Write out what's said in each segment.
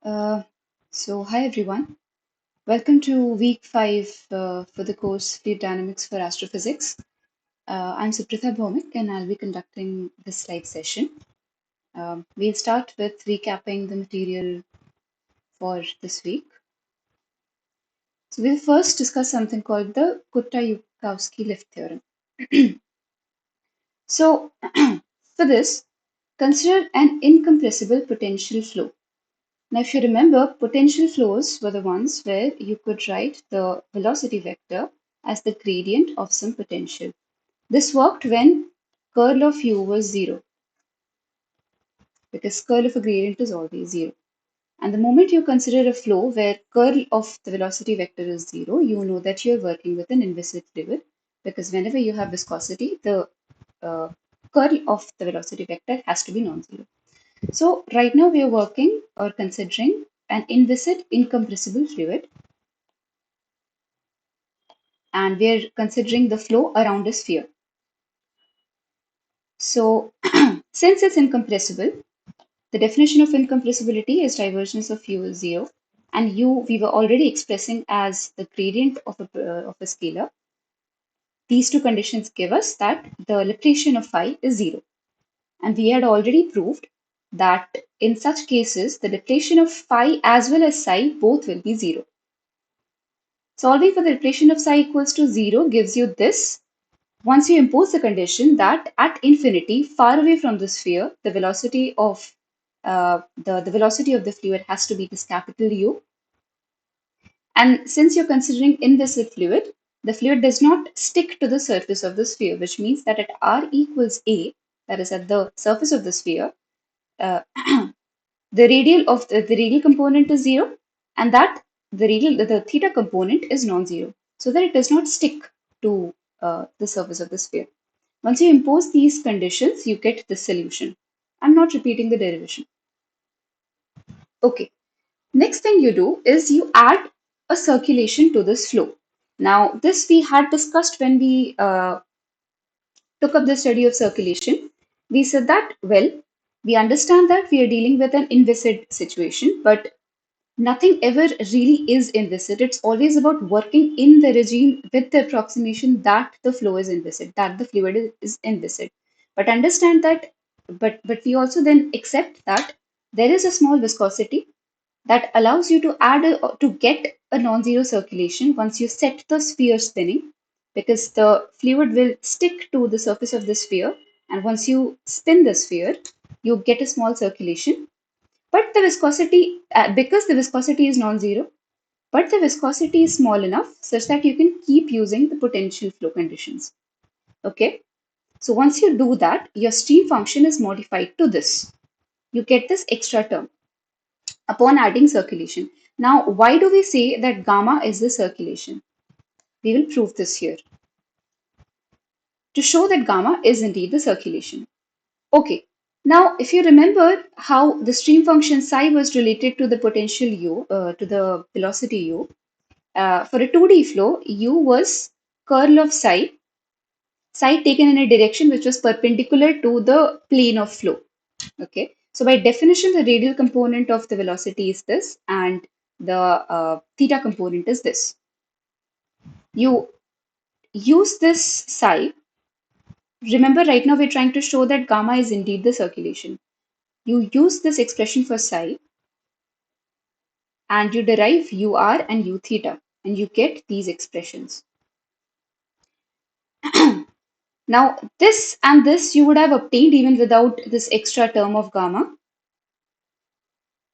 Uh, Hi everyone. Welcome to week 5 for the course Fluid Dynamics for Astrophysics. I'm Supritha Bhomik and I'll be conducting this slide session. We'll start with recapping the material for this week. So, we'll first discuss something called the Kutta-Yukowski lift theorem. So, for this, consider an incompressible potential flow. Now, if you remember, potential flows were the ones where you could write the velocity vector as the gradient of some potential. This worked when curl of u was 0, because curl of a gradient is always 0. And the moment you consider a flow where curl of the velocity vector is 0, you know that you're working with an inviscid fluid, because whenever you have viscosity, the uh, curl of the velocity vector has to be non-zero. So right now we are working or considering an inviscid incompressible fluid, and we're considering the flow around a sphere. So since it's incompressible, the definition of incompressibility is divergence of u is 0, and u we were already expressing as the gradient of a scalar. These two conditions give us that the Laplacian of phi is 0. And we had already proved that in such cases, the Laplacian of phi as well as psi both will be 0. Solving for the Laplacian of psi equals to 0 gives you this. Once you impose the condition that at infinity, far away from the sphere, the velocity of the velocity of the fluid has to be this capital U. And since you're considering inviscid fluid, the fluid does not stick to the surface of the sphere, which means that at r equals a, that is at the surface of the sphere, uh, the radial component is 0, and that the theta component is non-zero, so that it does not stick to the surface of the sphere. Once you impose these conditions, you get this solution. I'm not repeating the derivation. Okay. Next thing you do is you add a circulation to this flow. Now, this we had discussed when we took up the study of circulation. We said that, well, we understand that we are dealing with an inviscid situation, but nothing ever really is inviscid. It's always about working in the regime with the approximation that the flow is inviscid, that the fluid is inviscid. But understand that, but we also then accept that there is a small viscosity that allows you to get a non-zero circulation once you set the sphere spinning, because the fluid will stick to the surface of the sphere, and once you spin the sphere, you get a small circulation. But the viscosity, because the viscosity is non-zero, but the viscosity is small enough such that you can keep using the potential flow conditions. Okay. So once you do that, your stream function is modified to this. You get this extra term upon adding circulation. Now, why do we say that gamma is the circulation? We will prove this here to show that gamma is indeed the circulation. Okay, now if you remember how the stream function psi was related to the potential u, to the velocity u, for a 2D flow, u was curl of psi taken in a direction which was perpendicular to the plane of flow. Okay, so by definition, the radial component of the velocity is this, and the theta component is this. You use this psi. Remember, right now we're trying to show that gamma is indeed the circulation. You use this expression for psi and you derive ur and u theta, and you get these expressions. Now, this and this you would have obtained even without this extra term of gamma.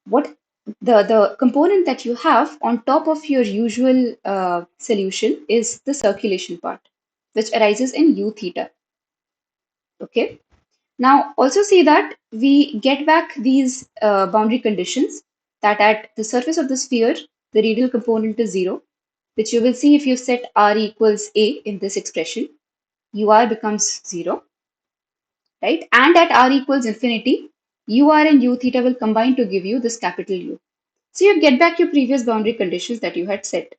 What the component that you have on top of your usual solution is the circulation part, which arises in u theta. Okay. Now, also see that we get back these boundary conditions, that at the surface of the sphere, the radial component is 0, which you will see if you set r equals a in this expression, ur becomes 0, right? And at r equals infinity, ur and u theta will combine to give you this capital U. So you get back your previous boundary conditions that you had set.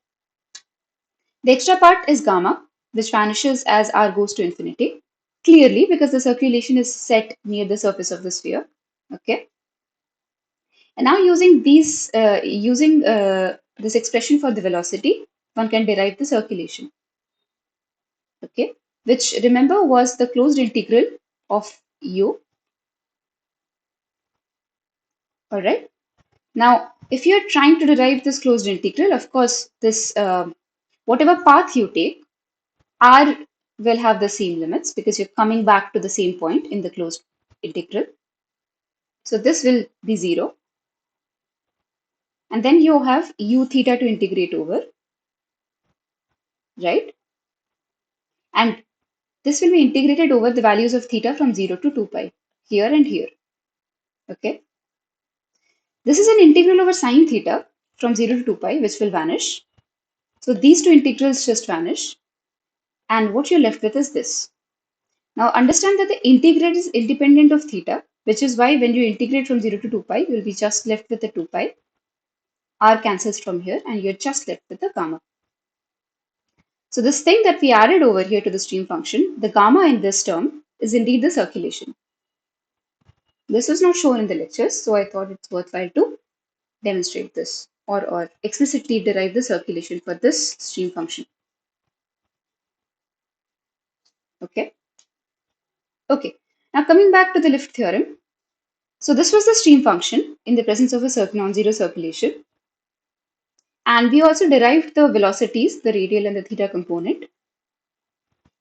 The extra part is gamma, which vanishes as r goes to infinity, clearly because the circulation is set near the surface of the sphere. Okay. And now using this expression for the velocity, one can derive the circulation. Okay, which remember was the closed integral of u. All right. Now, if you're trying to derive this closed integral, of course, this whatever path you take, r will have the same limits because you're coming back to the same point in the closed integral. So this will be 0. And then you have u theta to integrate over, right? And this will be integrated over the values of theta from 0 to 2 pi, here and here. Okay. This is an integral over sine theta from 0 to 2 pi, which will vanish. So these two integrals just vanish. And what you're left with is this. Now understand that the integrand is independent of theta, which is why when you integrate from 0 to 2 pi, you'll be just left with the 2 pi. R cancels from here and you're just left with the gamma. So this thing that we added over here to the stream function, the gamma in this term is indeed the circulation. This was not shown in the lectures, so I thought it's worthwhile to demonstrate this or explicitly derive the circulation for this stream function. Okay. Okay. Now coming back to the lift theorem. So this was the stream function in the presence of a non-zero circulation. And we also derived the velocities, the radial and the theta component.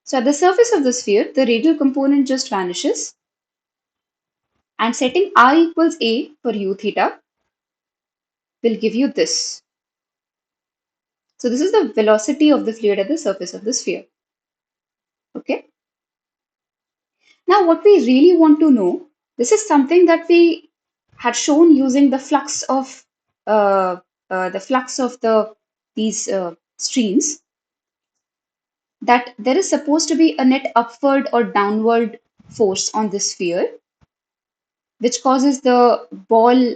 So at the surface of the sphere, the radial component just vanishes. And setting r equals a for u theta will give you this. So this is the velocity of the fluid at the surface of the sphere. Okay. Now what we really want to know, this is something that we had shown using uh, the flux of these streams, that there is supposed to be a net upward or downward force on the sphere, which causes the ball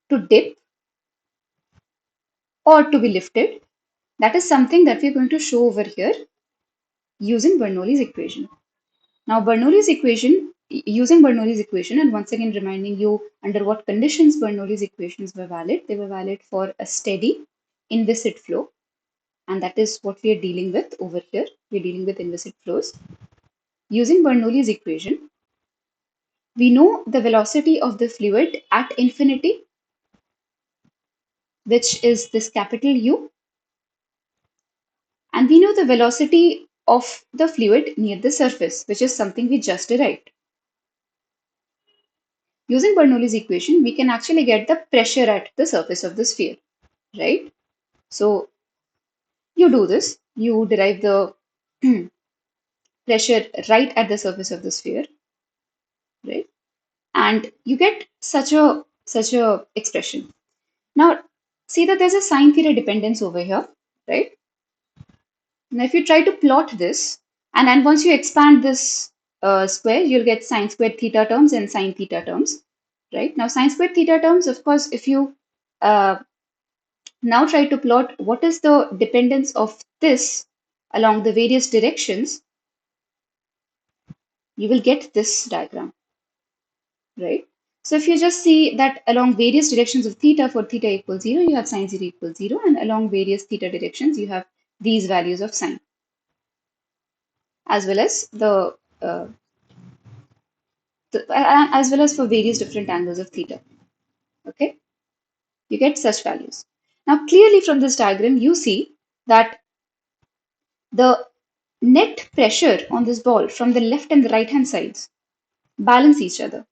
to dip or to be lifted. That is something that we're going to show over here using Bernoulli's equation. Now, using Bernoulli's equation, and once again reminding you under what conditions Bernoulli's equations were valid, they were valid for a steady inviscid flow, and that is what we are dealing with over here. We're dealing with inviscid flows. Using Bernoulli's equation, we know the velocity of the fluid at infinity, which is this capital U, and we know the velocity of the fluid near the surface, which is something we just derived. Using Bernoulli's equation, we can actually get the pressure at the surface of the sphere, right? So you do this, you derive the pressure right at the surface of the sphere, right? And you get such a expression. Now see that there's a sine theta dependence over here, right? Now if you try to plot this, and then once you expand this square, you'll get sine squared theta terms and sine theta terms, right? Now sine squared theta terms, of course, if you uh, now try to plot what is the dependence of this along the various directions, you will get this diagram, right? So if you just see that along various directions of theta, for theta equals 0, you have sine 0 equals 0, and along various theta directions, you have these values of sine, as well as uh, as well as for various different angles of theta. Okay, you get such values. Now, clearly from this diagram, you see that the net pressure on this ball from the left and the right hand sides balance each other,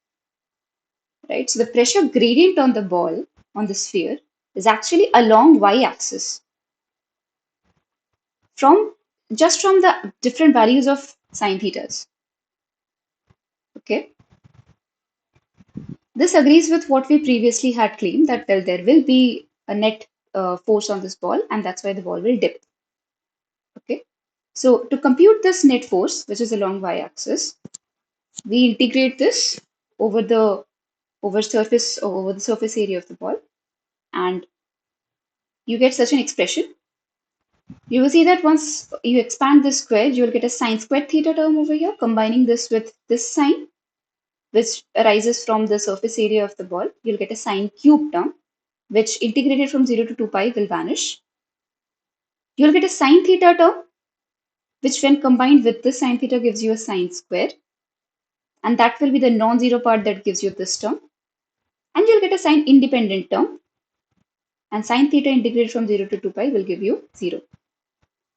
right? So the pressure gradient on the ball, on the sphere, is actually along y-axis from just from the different values of sine thetas. Okay, this agrees with what we previously had claimed, that well, there will be a net force on this ball, and that's why the ball will dip. Okay, so to compute this net force, which is along y-axis, we integrate this over the over the surface area of the ball, and you get such an expression. You will see that once you expand this square, you will get a sine squared theta term over here, combining this with this sine, which arises from the surface area of the ball. You'll get a sine cube term, which integrated from 0 to 2 pi will vanish. You'll get a sine theta term, which when combined with this sine theta gives you a sine square. And that will be the non-zero part that gives you this term. And you'll get a sine independent term. And sine theta integrated from 0 to 2 pi will give you 0.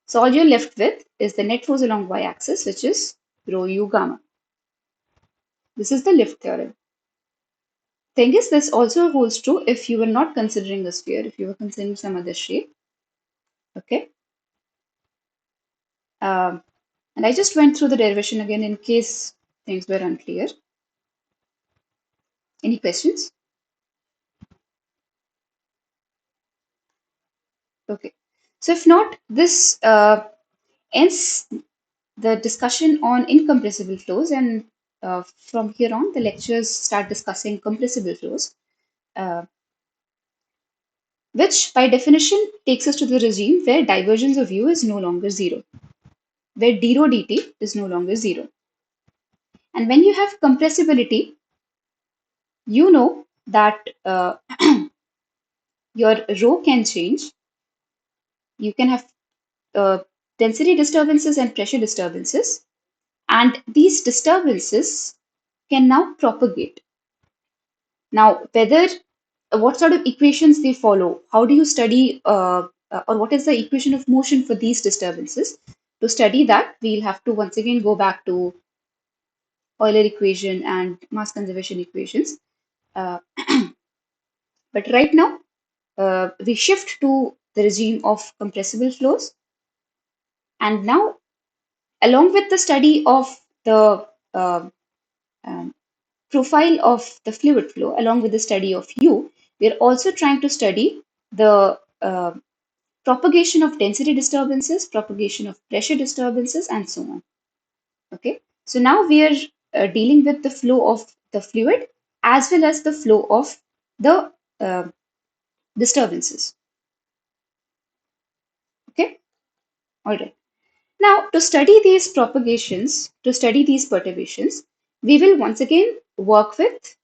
So all you're left with is the net force along y-axis, which is rho u gamma. This is the lift theorem. Thing is, this also holds true if you were not considering a sphere, if you were considering some other shape. Okay. Um, and I just went through the derivation again in case things were unclear. Any questions? Okay. So if not, this ends the discussion on incompressible flows, and from here on, the lectures start discussing compressible flows, uh, which by definition takes us to the regime where divergence of u is no longer zero, where d rho dt is no longer zero. And when you have compressibility, you know that your rho can change. You can have uh, density disturbances and pressure disturbances, and these disturbances can now propagate. Now, whether what sort of equations they follow, how do you study, or what is the equation of motion for these disturbances? To study that, we'll have to once again go back to Euler equation and mass conservation equations. Uh, but right now, we shift to the regime of compressible flows. And now, along with the study of the uh, um, profile of the fluid flow, along with the study of U, we are also trying to study the propagation of density disturbances, propagation of pressure disturbances, and so on. Okay, so now we are dealing with the flow of the fluid as well as the flow of the uh, disturbances. Okay, all right. Now, to study these propagations, to study these perturbations, we will once again work with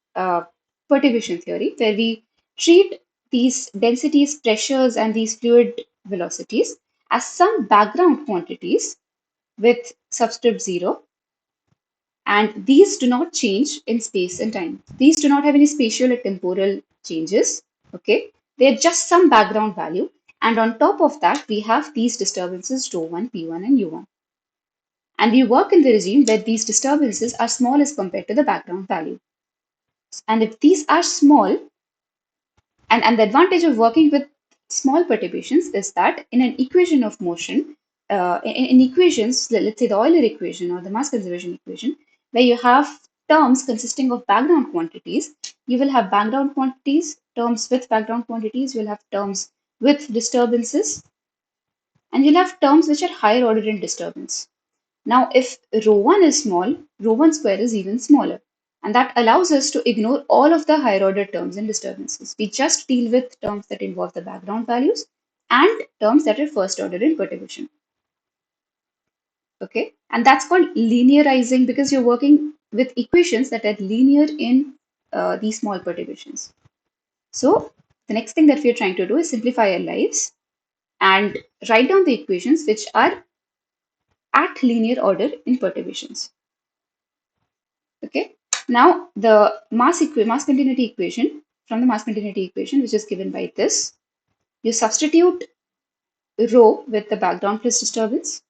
perturbation theory, where we treat these densities, pressures, and these fluid velocities as some background quantities with subscript 0, and these do not change in space and time. These do not have any spatial or temporal changes. Okay, they're just some background value, and on top of that, we have these disturbances ρ1, p1, and u1. And we work in the regime where these disturbances are small as compared to the background value. And if these are small, and the advantage of working with small perturbations is that in an equation of motion, in equations, let's say the Euler equation or the mass conservation equation, where you have terms consisting of background quantities, you will have background quantities, terms with background quantities, you'll have terms with disturbances, and you'll have terms which are higher order in disturbance. Now, if ρ1 is small, ρ1 square is even smaller. And that allows us to ignore all of the higher order terms and disturbances. We just deal with terms that involve the background values and terms that are first order in perturbation. Okay. And that's called linearizing because you're working with equations that are linear in these small perturbations. So the next thing that we're trying to do is simplify our lives and write down the equations which are at linear order in perturbations. Okay. Now the mass continuity equation, from the mass continuity equation, which is given by this, you substitute rho with the background plus disturbance,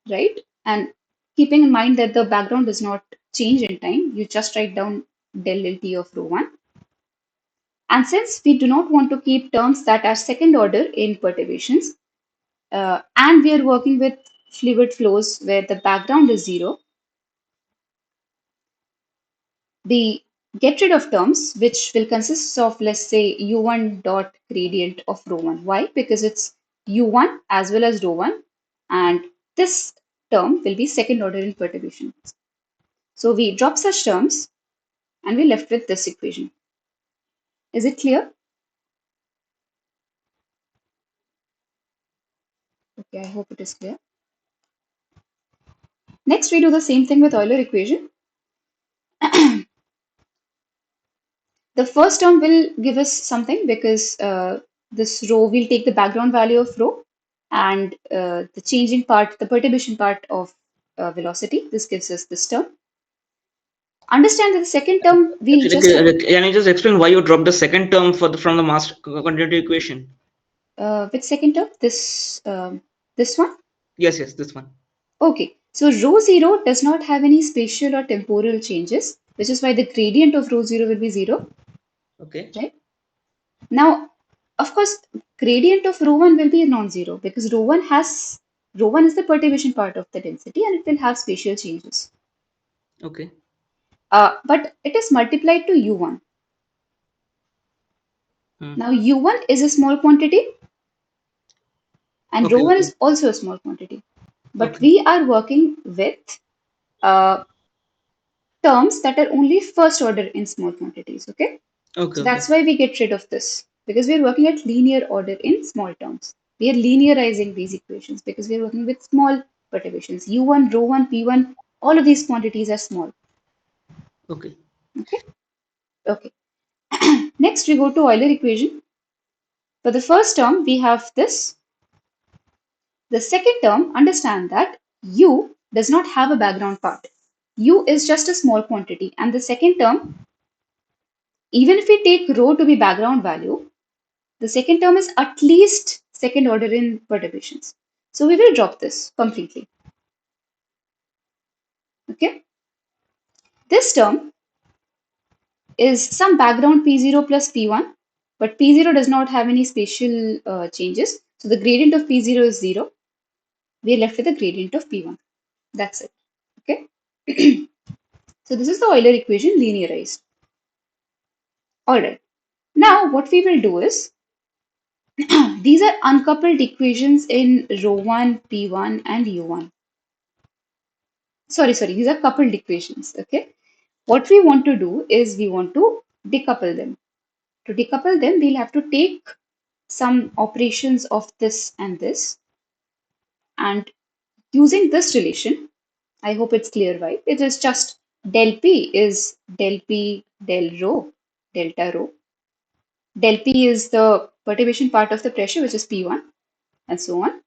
right? And keeping in mind that the background does not change in time, you just write down del T of ρ1. And since we do not want to keep terms that are second order in perturbations, and we are working with fluid flows where the background is zero, we get rid of terms which will consist of, let's say, u1 dot gradient of ρ1. Why? Because it's u1 as well as ρ1, and this term will be second order in perturbation. So we drop such terms and we're left with this equation. Is it clear? Okay, I hope it is clear. Next, we do the same thing with Euler equation. The first term will give us something because this rho will take the background value of rho and the changing part, the perturbation part of velocity. This gives us this term. Understand that the second term we'll Actually, just can you just explain why you dropped the second term for the from the mass continuity equation? which second term? This one. Yes, yes, this one. Okay. So rho zero does not have any spatial or temporal changes, which is why the gradient of rho zero will be zero, Okay, right? Now, of course, gradient of rho 1 will be non-zero because rho 1 is the perturbation part of the density and it will have spatial changes. okay, But it is multiplied to u1. hmm. Now, u1 is a small quantity and rho Okay, 1 okay, is also a small quantity. But okay, we are working with uh, terms that are only first order in small quantities, okay? okay, So okay, that's why we get rid of this because we're working at linear order in small terms. We are linearizing these equations because we're working with small perturbations. U1, rho 1, P1, all of these quantities are small. okay. Okay. Okay. Next, we go to Euler equation. For the first term, we have this. The second term, understand that U does not have a background part. U is just a small quantity. And the second term, even if we take rho to be background value, the second term is at least second order in perturbations. So we will drop this completely. Okay. This term is some background P0 plus P1, but P0 does not have any spatial changes. So the gradient of P0 is 0. We are left with the gradient of P1. That's it. Okay. So this is the Euler equation linearized. All right. Now what we will do is these are uncoupled equations in rho 1, P1 and U1. Sorry, these are coupled equations. Okay. What we want to do is we want to decouple them. To decouple them, we'll have to take some operations of this and this. And using this relation, I hope it's clear, right? It is just del P is del P del rho, delta rho. Del P is the perturbation part of the pressure, which is P1, and so on.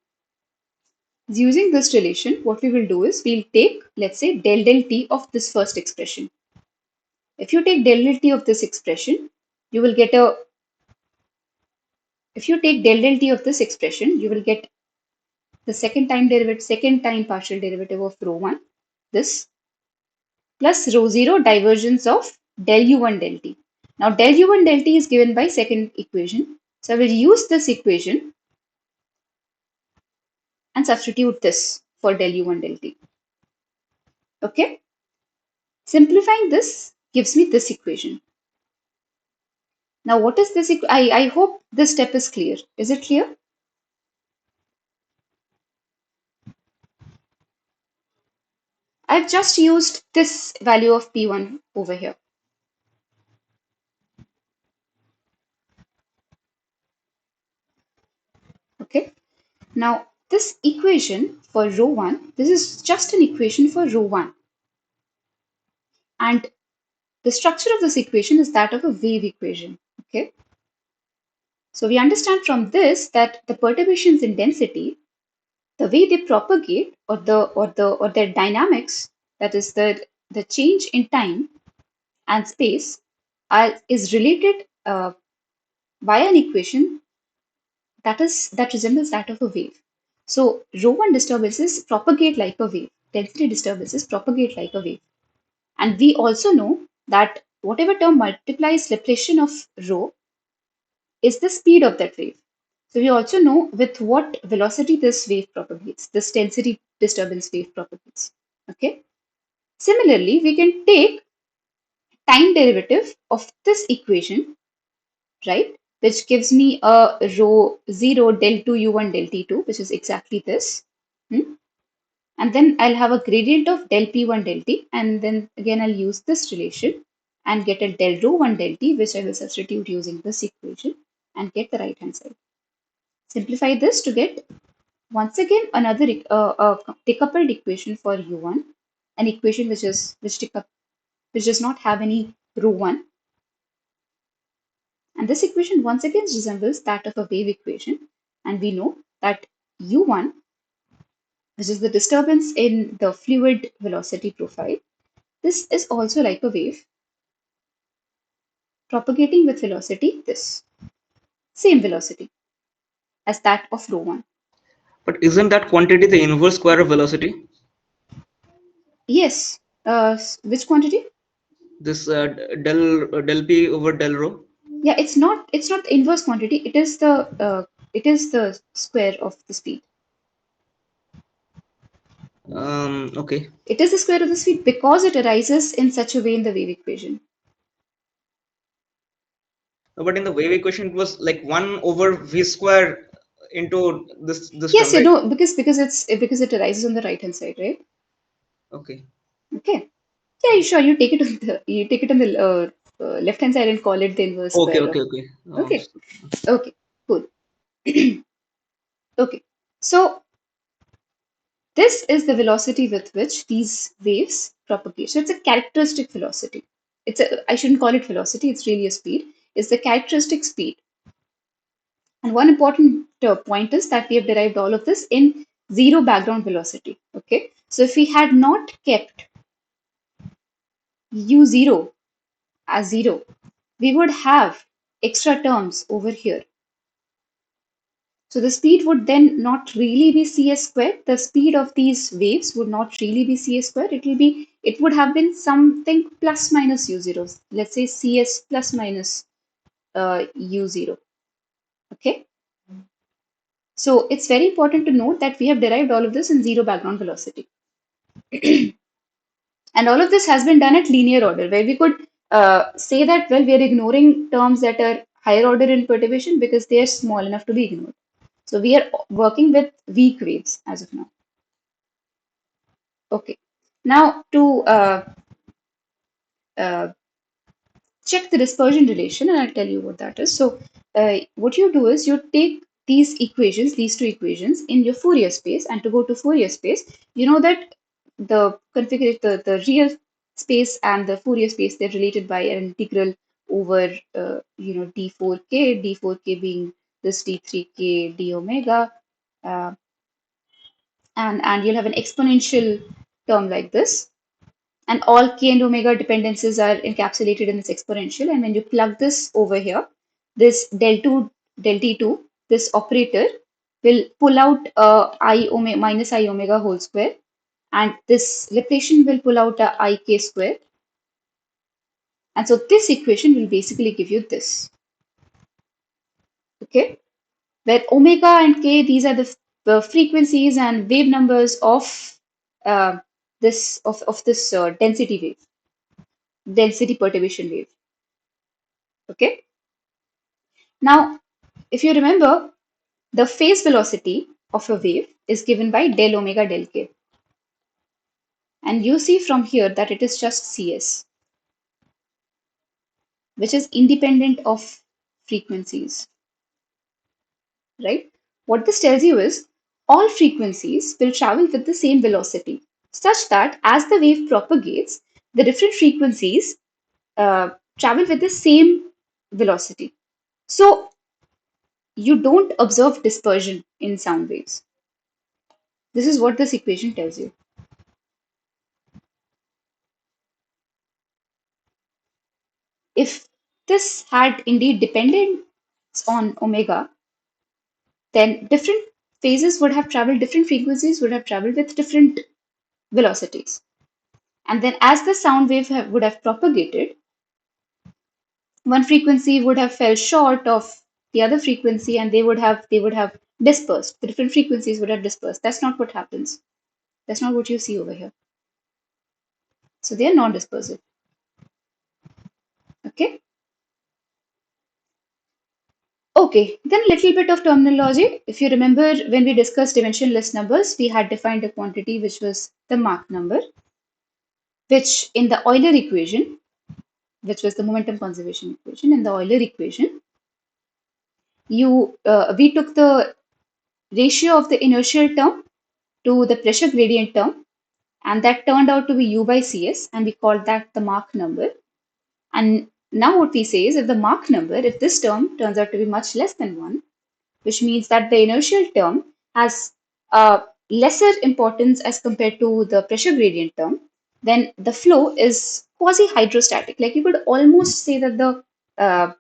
Using this relation, what we will do is we'll take, let's say, del T of this first expression. If you take del T of this expression, you will get a if you take del T of this expression, you will get the second time partial derivative of rho 1, this plus rho 0 divergence of del u1 del t. Now del u1 del t is given by second equation. So I will use this equation and substitute this for del u1 del t. Okay. Simplifying this gives me this equation. Now what is this? I hope this step is clear. Is it clear? I've just used this value of P1 over here. Okay. Now this equation for rho 1, this is just an equation for rho 1. And the structure of this equation is that of a wave equation. Okay. So we understand from this that the perturbations in density, the way they propagate or their dynamics, that is the change in time and space, is related by an equation that resembles that of a wave. So rho1 disturbances propagate like a wave. Density disturbances propagate like a wave. And we also know that whatever term multiplies Laplacian of rho is the speed of that wave. So we also know with what velocity this wave propagates, this density disturbance wave propagates. Okay. Similarly, we can take time derivative of this equation, right? Which gives me a rho 0 del 2 u1 del t2, which is exactly this. Hmm? And then I'll have a gradient of del p1 del t, and then again I'll use this relation and get a del rho 1 del t, which I will substitute using this equation and get the right hand side. Simplify this to get once again another decoupled equation for u1, an equation which which does not have any rho 1. And this equation once again resembles that of a wave equation. And we know that u1, which is the disturbance in the fluid velocity profile, this is also like a wave propagating with velocity this, same velocity as that of rho 1. But isn't that quantity the inverse square of velocity? Yes, which quantity? This del p over del rho. Yeah, it's not the inverse quantity. It is the square of the speed. Okay. It is the square of the speed because it arises in such a way in the wave equation. But in the wave equation, it was like 1 over v square into this Yes, term, right? because it arises on the right hand side, right? Okay. Okay. Yeah, you sure you take it on the left hand side and call it the inverse Okay, square of. okay, okay. Okay. Okay. Cool. Okay. So this is the velocity with which these waves propagate. So it's a characteristic velocity. I shouldn't call it velocity, it's really a speed. It's the characteristic speed. And one important point is that we have derived all of this in zero background velocity. Okay. So if we had not kept u0 as 0, we would have extra terms over here. So the speed would then not really be cs squared. The speed of these waves would not really be cs squared. It would have been something plus minus u0. Let's say cs plus minus u0. Okay. So it's very important to note that we have derived all of this in zero background velocity. And all of this has been done at linear order, where we could say that, well, we are ignoring terms that are higher order in perturbation because they are small enough to be ignored. So we are working with weak waves as of now. Okay. Now to uh, check the dispersion relation, and I'll tell you what that is. So what you do is you take these two equations in your Fourier space, and to go to Fourier space, you know that the configuration, the real space and the Fourier space, they're related by an integral over d4k being this d3k d omega, uh, and you'll have an exponential term like this, and all k and omega dependencies are encapsulated in this exponential. And when you plug this over here, this del t2, this operator will pull out I omega minus I omega whole square, and this Laplacian will pull out I k square. And so this equation will basically give you this, okay? Where omega and k, these are the frequencies and wave numbers of this density perturbation wave, okay? Now, if you remember, the phase velocity of a wave is given by del omega del k. And you see from here that it is just Cs, which is independent of frequencies, right? What this tells you is all frequencies will travel with the same velocity, such that as the wave propagates, the different frequencies uh, travel with the same velocity. So you don't observe dispersion in sound waves. This is what this equation tells you. If this had indeed dependence on omega, then different phases would have traveled, different frequencies would have traveled with different velocities. And then as the sound wave would have propagated, one frequency would have fell short of the other frequency, and they would have dispersed. The different frequencies would have dispersed. That's not what happens. That's not what you see over here. So they are non-dispersive. Okay. Okay, then a little bit of terminology. If you remember, when we discussed dimensionless numbers, we had defined a quantity which was the Mach number, which in the Euler equation, which was the momentum conservation equation, in the Euler equation, we took the ratio of the inertial term to the pressure gradient term, and that turned out to be U by CS, and we called that the Mach number. And now what we say is if the Mach number, if this term turns out to be much less than 1, which means that the inertial term has lesser importance as compared to the pressure gradient term, then the flow is quasi-hydrostatic. Like you could almost say that the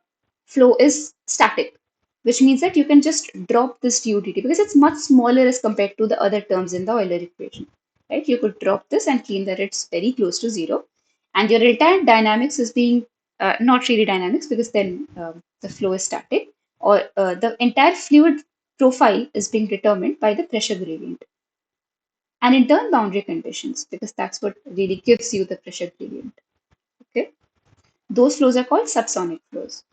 flow is static, which means that you can just drop this dudt because it's much smaller as compared to the other terms in the Euler equation. Right? You could drop this and claim that it's very close to zero, and your entire dynamics is being not really dynamics because then the flow is static, or the entire fluid profile is being determined by the pressure gradient and in turn boundary conditions because that's what really gives you the pressure gradient. Okay, those flows are called subsonic flows.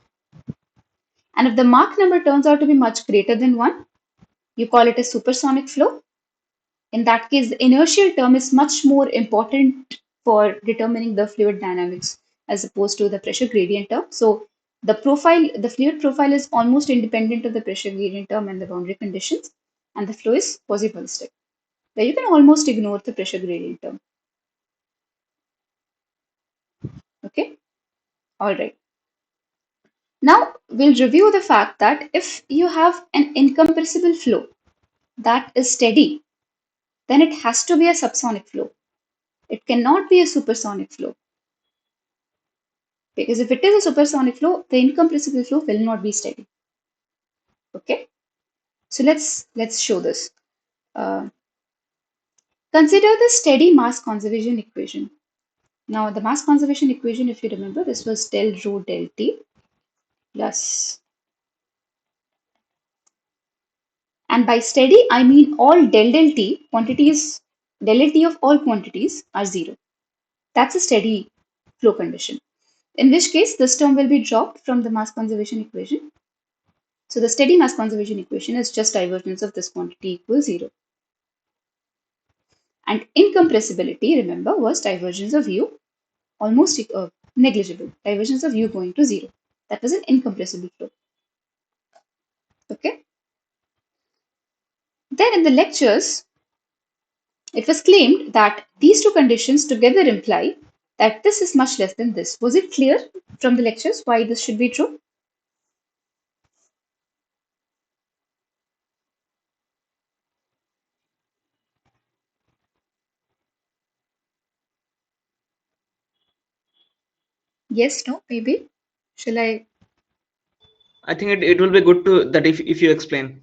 And if the Mach number turns out to be much greater than 1, you call it a supersonic flow. In that case, the inertial term is much more important for determining the fluid dynamics as opposed to the pressure gradient term. So the fluid profile is almost independent of the pressure gradient term and the boundary conditions, and the flow is quasi-ballistic. Where you can almost ignore the pressure gradient term. Okay, all right. Now we'll review the fact that if you have an incompressible flow that is steady, then it has to be a subsonic flow. It cannot be a supersonic flow because if it is a supersonic flow, the incompressible flow will not be steady. Okay, so let's show this. Uh, Consider the steady mass conservation equation. Now the mass conservation equation, if you remember, this was del rho del T plus, and by steady I mean all del T quantities, del T of all quantities are zero. That's a steady flow condition. In which case this term will be dropped from the mass conservation equation. So the steady mass conservation equation is just divergence of this quantity equals zero. And incompressibility, remember, was divergence of u, almost negligible. Divergence of u going to zero. That was an incompressible flow. Okay. Then in the lectures, it was claimed that these two conditions together imply that this is much less than this. Was it clear from the lectures why this should be true? Yes, no, maybe. Shall I? I think it will be good to that if you explain.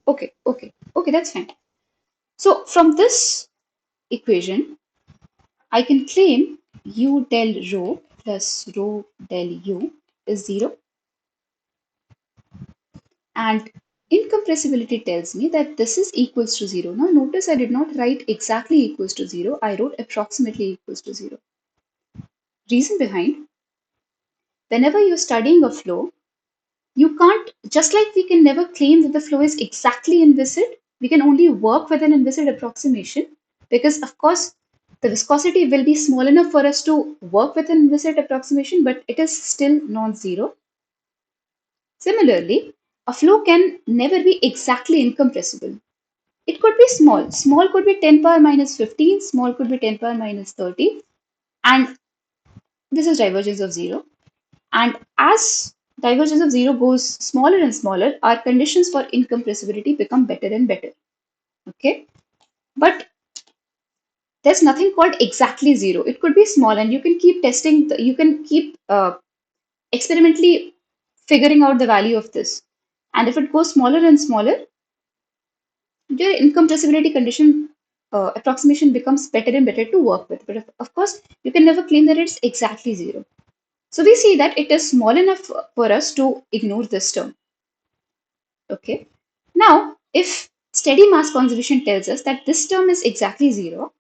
Okay, okay, okay, that's fine. So from this equation, I can claim u del rho plus rho del u is zero, and incompressibility tells me that this is equals to zero. Now notice I did not write exactly equals to zero, I wrote approximately equals to zero. Reason behind, whenever you're studying a flow, you can't, just like we can never claim that the flow is exactly inviscid, we can only work with an inviscid approximation because, of course, the viscosity will be small enough for us to work with an inviscid approximation, but it is still non zero. Similarly, a flow can never be exactly incompressible. It could be small. Small could be 10 power minus 15, small could be 10 power minus 30, and this is divergence of zero. And as divergence of zero goes smaller and smaller, our conditions for incompressibility become better and better. Okay, but there's nothing called exactly zero. It could be small, and you can keep testing. You can keep experimentally figuring out the value of this. And if it goes smaller and smaller, your incompressibility condition approximation becomes better and better to work with. But of course, you can never claim that it's exactly zero. So we see that it is small enough for us to ignore this term. Okay. Now, if steady mass conservation tells us that this term is exactly zero,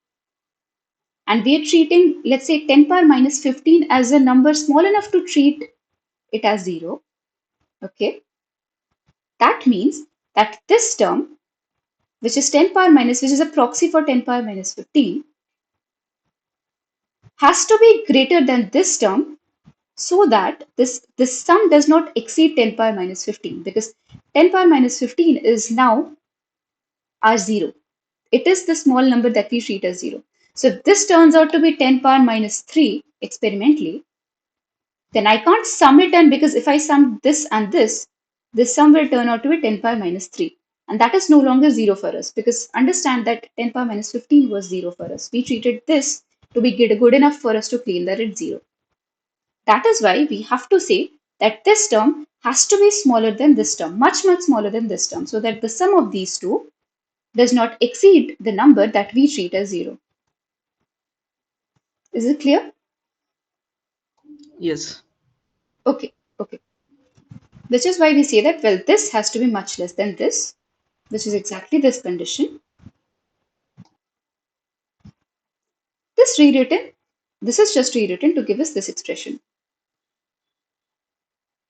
and we are treating, let's say, 10 power minus 15 as a number small enough to treat it as zero, okay, that means that this term, which is 10 power minus, which is a proxy for 10 power minus 15, has to be greater than this term so that this sum does not exceed 10 power minus 15 because 10 power minus 15 is now our zero. It is the small number that we treat as zero. So if this turns out to be 10 power minus 3 experimentally, then I can't sum it, and because if I sum this sum will turn out to be 10 power minus 3. And that is no longer 0 for us, because understand that 10 power minus 15 was 0 for us. We treated this to be good enough for us to claim that it's 0. That is why we have to say that this term has to be smaller than this term, much, much smaller than this term, so that the sum of these two does not exceed the number that we treat as 0. Is it clear? Yes. Okay, okay. Which is why we say that, well, this has to be much less than this, which is exactly this condition. This rewritten, this is just rewritten to give us this expression.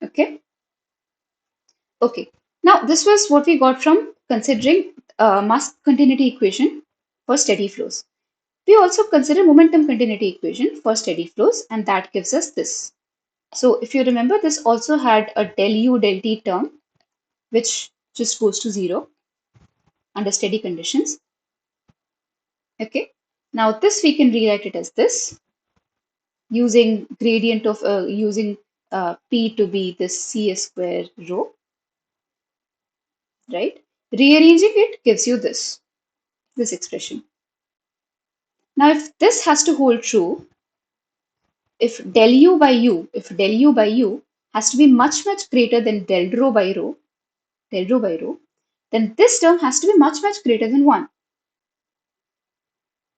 Okay, okay. Now, this was what we got from considering mass continuity equation for steady flows. We also consider momentum continuity equation for steady flows, and that gives us this. So if you remember, this also had a del u del t term, which just goes to 0 under steady conditions. Okay. Now this we can rewrite it as this, using gradient of using p to be this cs square rho, right? Rearranging it gives you this expression. Now if this has to hold true, if del u by u has to be much much greater than del rho by rho, then this term has to be much much greater than 1,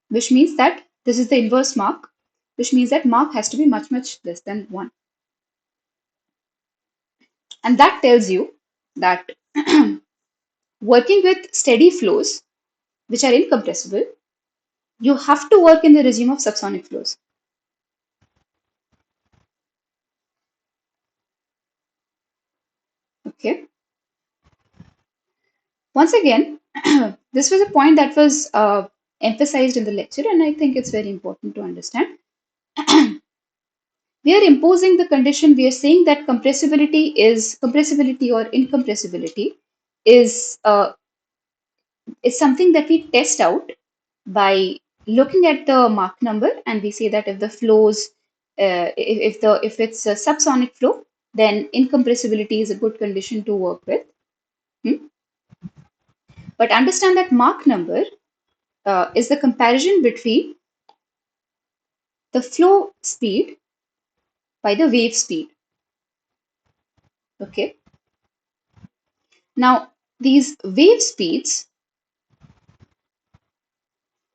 which means that this is the inverse mark, which means that mark has to be much much less than 1. And that tells you that working with steady flows which are incompressible, you have to work in the regime of subsonic flows. Okay. Once again, this was a point that was emphasized in the lecture, and I think it's very important to understand. We are imposing the condition. We are saying that compressibility or incompressibility is is something that we test out by looking at the Mach number, and we say that if the flows, if it's a subsonic flow, then incompressibility is a good condition to work with. Hmm? But understand that Mach number is the comparison between the flow speed by the wave speed. Okay. Now these wave speeds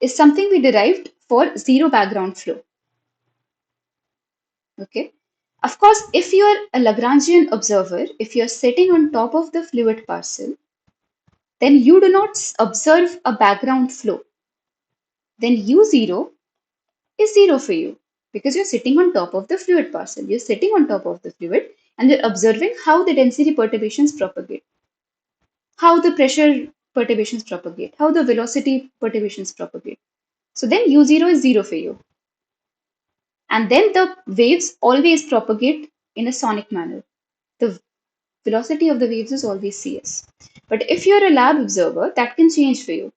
is something we derived for zero background flow. Okay. Of course, if you are a Lagrangian observer, if you are sitting on top of the fluid parcel, then you do not observe a background flow. Then U0 is 0 for you, because you're sitting on top of the fluid parcel. You're sitting on top of the fluid and you're observing how the density perturbations propagate, how the pressure perturbations propagate, how the velocity perturbations propagate. So then U0 is 0 for you. And then the waves always propagate in a sonic manner. The velocity of the waves is always Cs. But if you're a lab observer, that can change for you,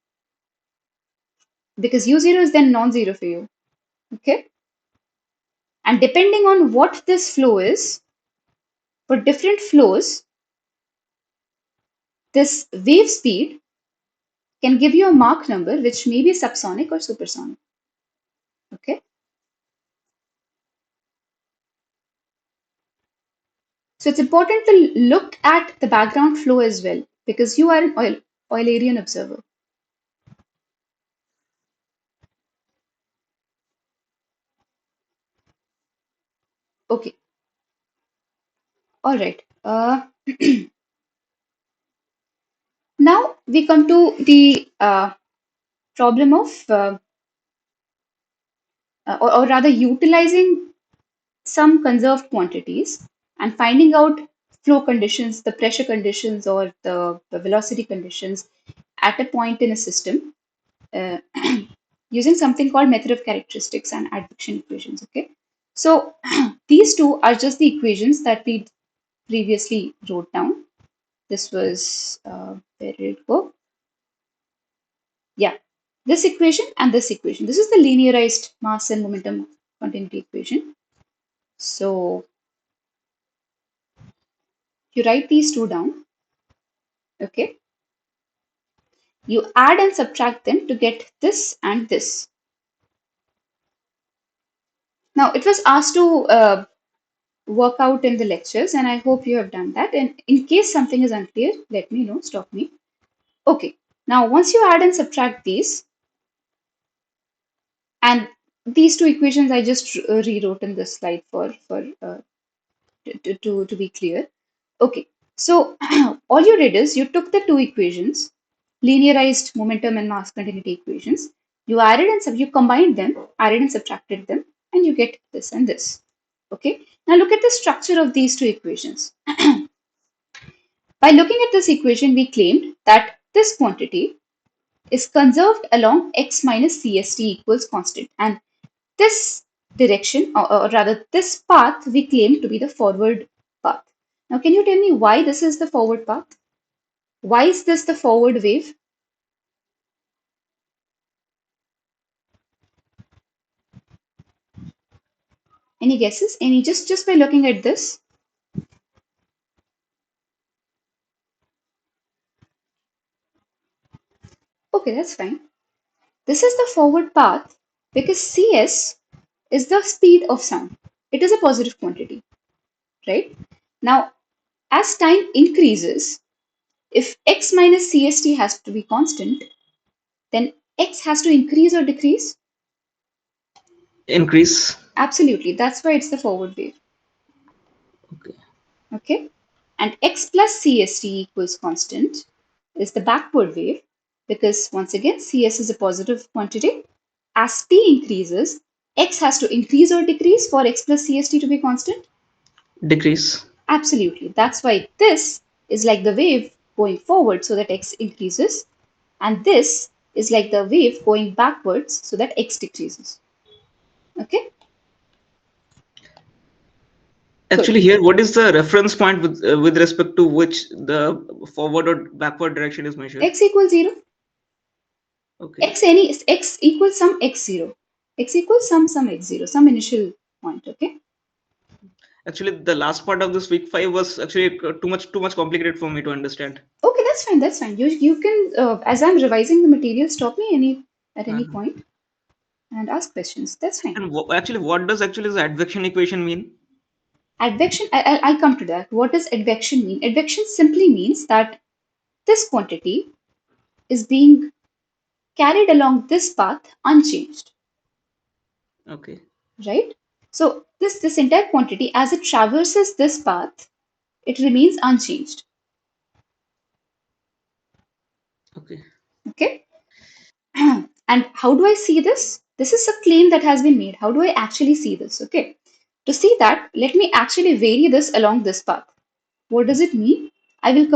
because U0 is then non-zero for you. Okay? And depending on what this flow is, for different flows, this wave speed can give you a Mach number which may be subsonic or supersonic. Okay? So it's important to look at the background flow as well, because you are an Eulerian observer. Okay. All right. Now we come to the problem of, or rather, utilizing some conserved quantities and finding out flow conditions, the pressure conditions, or the velocity conditions at a point in a system, uh, using something called method of characteristics and advection equations. Okay, so these two are just the equations that we previously wrote down. This was where did it go? Yeah, this equation and this equation. This is the linearized mass and momentum continuity equation. So you write these two down, okay? You add and subtract them to get this and this. Now, it was asked to work out in the lectures, and I hope you have done that. And in case something is unclear, let me know, stop me. Okay, now once you add and subtract these, and these two equations I just rewrote in this slide to be clear. Okay, so all you did is you took the two equations, linearized momentum and mass continuity equations, you added and you combined them, added and subtracted them, and you get this and this. Okay, now look at the structure of these two equations. By looking at this equation, we claimed that this quantity is conserved along x minus CST equals constant. And this direction, or rather this path, we claim to be the forward path. Now, can you tell me why this is the forward path? Why is this the forward wave? Any guesses? Any just by looking at this? Okay, that's fine. This is the forward path because Cs is the speed of sound. It is a positive quantity, right? Now, as time increases, if x minus CST has to be constant, then x has to increase or decrease? Increase. Absolutely. That's why it's the forward wave. Okay. Okay. And x plus CST equals constant is the backward wave because once again, CS is a positive quantity. As t increases, x has to increase or decrease for x plus CST to be constant? Decrease. Absolutely. That's why this is like the wave going forward so that x increases, and this is like the wave going backwards so that x decreases. Okay, good. Actually, here, what is the reference point with respect to which the forward or backward direction is measured? X equals 0. Okay. X equals some x0. X equals some x0, some initial point. Okay. Actually, the last part of this week five was actually too much complicated for me to understand. Okay, that's fine. That's fine. You can as I'm revising the material, stop me at any Uh-huh. point and ask questions. That's fine. And actually, what does actually the advection equation mean? Advection. I'll come to that. What does advection mean? Advection simply means that this quantity is being carried along this path unchanged, Okay. right? So this entire quantity, as it traverses this path, it remains unchanged. Okay. Okay. And how do I see this? This is a claim that has been made. How do I actually see this? Okay. To see that, let me actually vary this along this path. What does it mean? I'll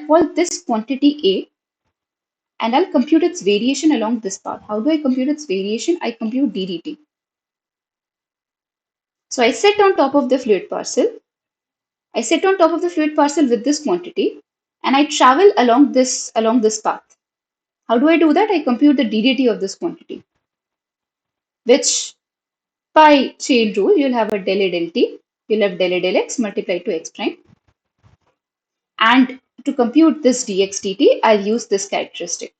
call this quantity A and I'll compute its variation along this path. How do I compute its variation? I compute ddt. So I sit on top of the fluid parcel. I sit on top of the fluid parcel with this quantity and I travel along this path. How do I do that? I compute the ddt of this quantity, which by chain rule, you'll have a del A del t, you'll have del A del x multiplied to x prime. And to compute this dx dt, I'll use this characteristic.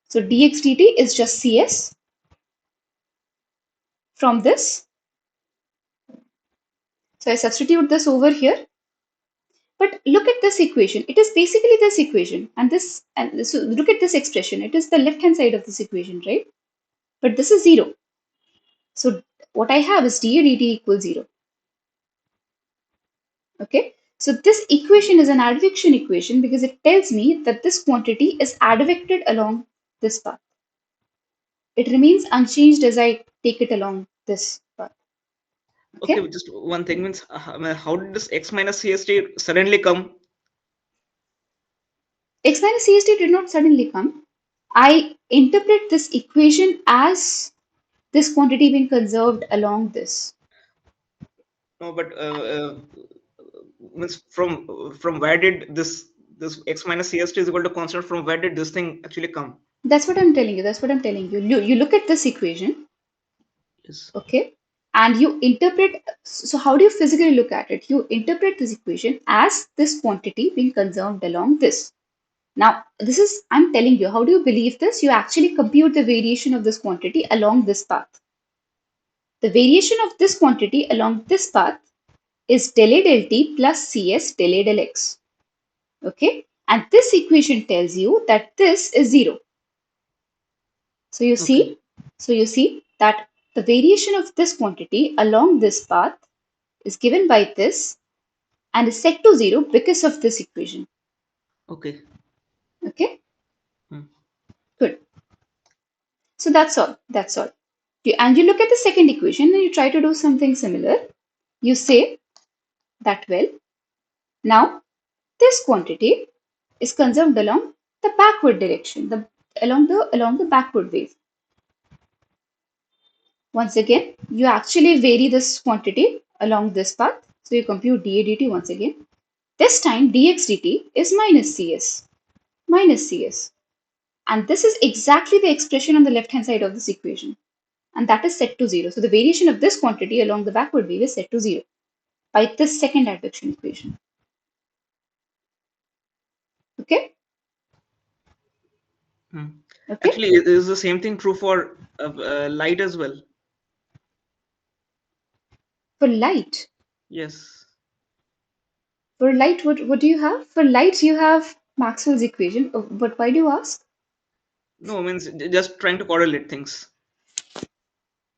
So dx dt is just Cs from this. So I substitute this over here. But look at this equation. It is basically this equation. And so look at this expression. It is the left hand side of this equation, right? But this is 0. So what I have is dA dt equals 0. Okay. So this equation is an advection equation because it tells me that this quantity is advected along this path. It remains unchanged as I take it along this path. Okay. Okay. Just one thing means, how did this x minus CST suddenly come? X minus CST did not suddenly come. I interpret this equation as this quantity being conserved along this. No, but means from where did this x minus CST is equal to constant? From where did this thing actually come? That's what I'm telling you. That's what I'm telling you. You look at this equation, Yes. okay, and you interpret. So how do you physically look at it? You interpret this equation as this quantity being conserved along this. Now, this is, I'm telling you, how do you believe this? You actually compute the variation of this quantity along this path. The variation of this quantity along this path is del A del T plus Cs del A del X. Okay? And this equation tells you that this is zero. So you Okay. see, so you see that the variation of this quantity along this path is given by this and is set to zero because of this equation. Okay. Okay? Hmm. Good. So that's all. That's all. And you look at the second equation and you try to do something similar. You say that, well, now this quantity is conserved along the backward direction, along the backward wave. Once again, you actually vary this quantity along this path. So you compute dA dt once again. This time dx dt is minus cs. And this is exactly the expression on the left hand side of this equation. And that is set to zero. So the variation of this quantity along the backward wave is set to zero by this second advection equation. Okay? Hmm. Okay? Actually, is the same thing true for light as well? For light, Yes. what do you have? For light, you have Maxwell's equation. But why do you ask? No, means just trying to correlate things.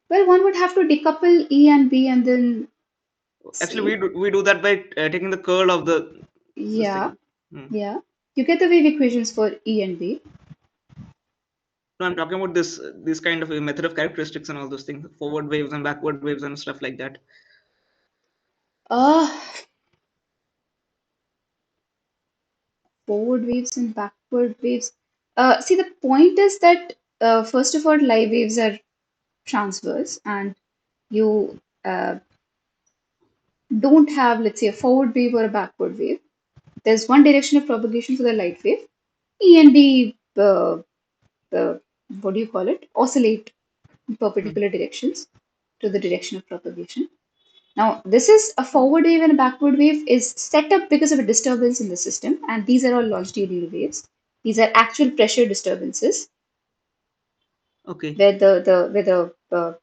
Well, one would have to decouple E and B and then Actually, see. we do that by taking the curl of the this Yeah, thing. Hmm. yeah. You get the wave equations for E and B. No, I'm talking about this kind of a method of characteristics and all those things, forward waves and backward waves and stuff like that. Uh, Forward waves and backward waves. See, the point is that first of all, live waves are transverse, and you don't have, let's say, a forward wave or a backward wave. There's one direction of propagation for the light wave. E and B, what do you call it? Oscillate in Hmm. perpendicular directions to the direction of propagation. Now, this is a forward wave and a backward wave is set up because of a disturbance in the system, and these are all longitudinal waves. These are actual pressure disturbances Okay. where the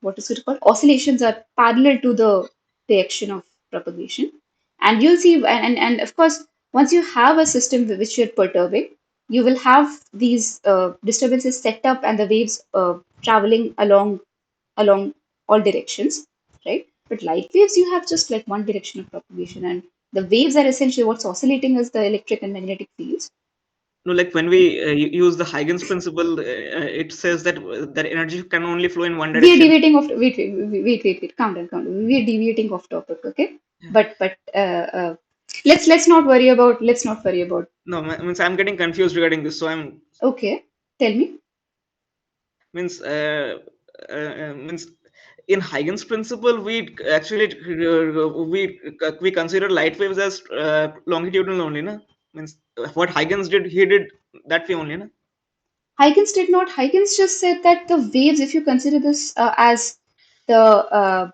what is it called? Oscillations are parallel to the direction of propagation. And you'll see, and of course, once you have a system which you're perturbing, you will have these disturbances set up and the waves traveling along all directions, right? But light waves, you have just like one direction of propagation, and the waves are essentially what's oscillating is the electric and magnetic fields. No, like when we use the Huygens principle, it says that that energy can only flow in one We are direction. deviating off. Wait. Calm down. We are deviating off topic, okay? Yeah. But let's not worry about. No, means I'm getting confused regarding this. So I'm Okay, tell me. means means in Huygens principle we actually we consider light waves as longitudinal only, na? Means what Huygens did, he did that way only, na? Huygens did not. Huygens just said that the waves, if you consider this as a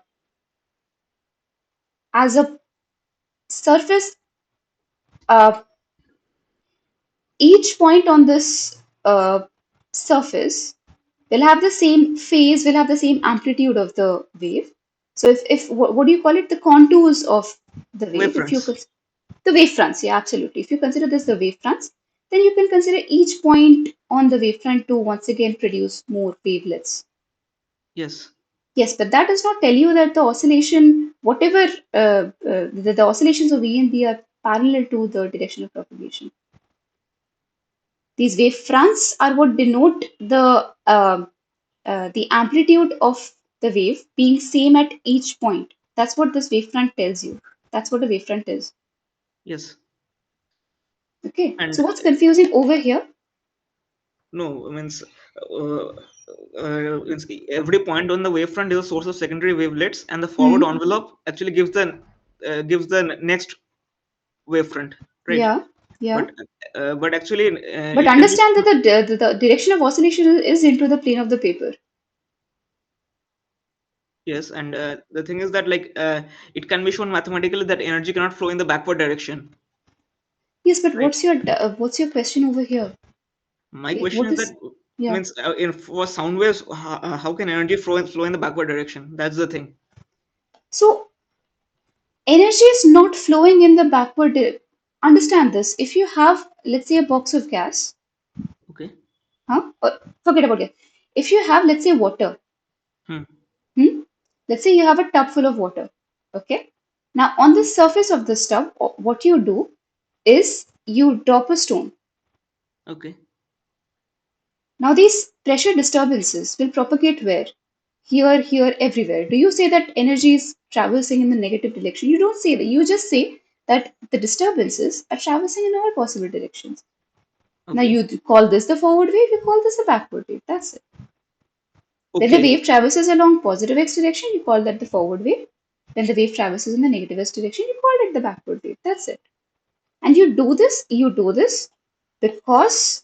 surface, uh, each point on this surface will have the same phase, will have the same amplitude of the wave. So if what do you call it? The contours of the Wave wave. If you fronts. the wave fronts, yeah, absolutely. If you consider this the wave fronts, then you can consider each point on the wavefront to once again produce more wavelets. Yes. Yes, but that does not tell you that the oscillation, whatever the oscillations of V and B are parallel to the direction of propagation. These wave fronts are what denote the amplitude of the wave being same at each point. That's what this wavefront tells you. That's what a wavefront is. Yes. Okay. And So what's confusing over here? no, means every point on the wavefront is a source of secondary wavelets, and the forward Hmm. envelope actually gives the next wavefront, right? Yeah. Yeah. but actually But it can be understand that the direction of oscillation is into the plane of the paper. yes, and the thing is that like it can be shown mathematically that energy cannot flow in the backward direction, Yes, but right? what's your question over here? My Like, question what is that is, yeah. means in for sound waves, how can energy flow in the backward direction? That's the thing. So energy is not flowing in the backward. Understand this. If you have, let's say, a box of gas, Okay. huh? Or forget about it. If you have, let's say, water, Hmm. hmm? Let's say you have a tub full of water. Okay. Now, on the surface of this tub, what you do is you drop a stone. Okay. Now, these pressure disturbances will propagate where? Here, everywhere. Do you say that energy is traversing in the negative direction? You don't say that. You just say that the disturbances are traversing in all possible directions. Now, Okay. you call this the forward wave, you call this the backward wave. That's it. When the Okay. wave traverses along positive x direction, you call that the forward wave. When the wave traverses in the negative x direction, you call it the backward wave. That's it. And you do this because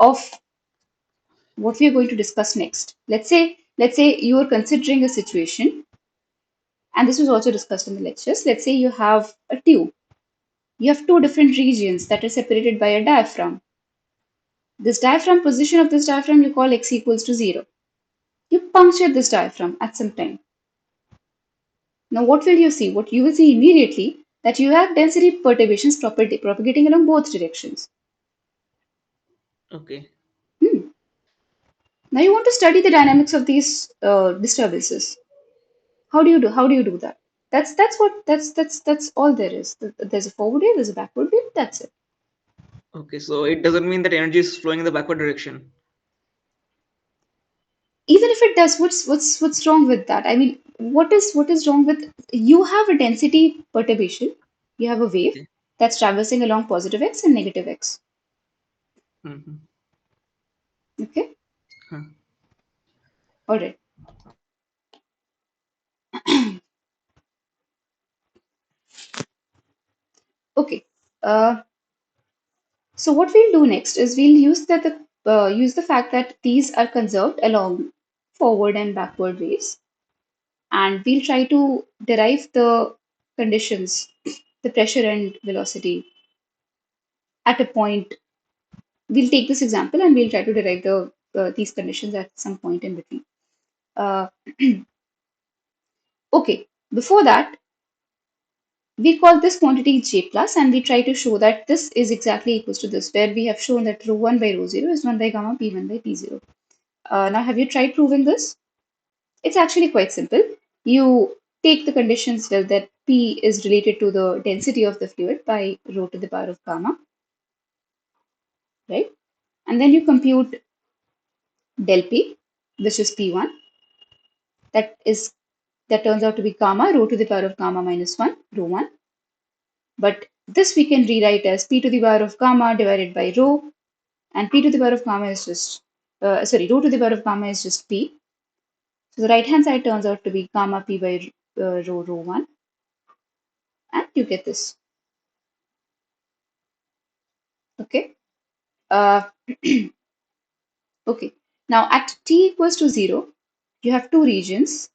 of what we are going to discuss next. Let's say you are considering a situation, and this was also discussed in the lectures. Let's say you have a tube. You have two different regions that are separated by a diaphragm. This diaphragm position of this diaphragm you call x equals to 0. You puncture this diaphragm at some time. Now what will you see? What you will see immediately that you have density perturbations propagating along both directions. Okay. Hmm. Now you want to study the dynamics of these disturbances. How do you do that? That's all there is. There's a forward wave, there's a backward wave. That's it. Okay. So it doesn't mean that energy is flowing in the backward direction. Even if it does, what's wrong with that? I mean, what is wrong with, you have a density perturbation, you have a wave Okay. that's traversing along positive x and negative x. Mm-hmm. Okay, Huh. all right. Okay. So what we'll do next is we'll use the fact that these are conserved along forward and backward waves, and we'll try to derive the conditions, the pressure and velocity at a point. We'll take this example and we'll try to derive these conditions at some point in between. Uh, okay, before that, we call this quantity J plus, and we try to show that this is exactly equals to this, where we have shown that rho 1 by rho 0 is 1 by gamma P1 by P0. Now, have you tried proving this? It's actually quite simple. You take the conditions well that P is related to the density of the fluid by rho to the power of gamma, right? And then you compute del P, which is P1, that is that turns out to be gamma rho to the power of gamma minus 1, rho 1. But this we can rewrite as P to the power of gamma divided by rho, and P to the power of gamma is just, rho to the power of gamma is just P. So the right hand side turns out to be gamma P by rho 1, and you get this. Okay. Uh, okay. Now at t equals to 0, you have two regions.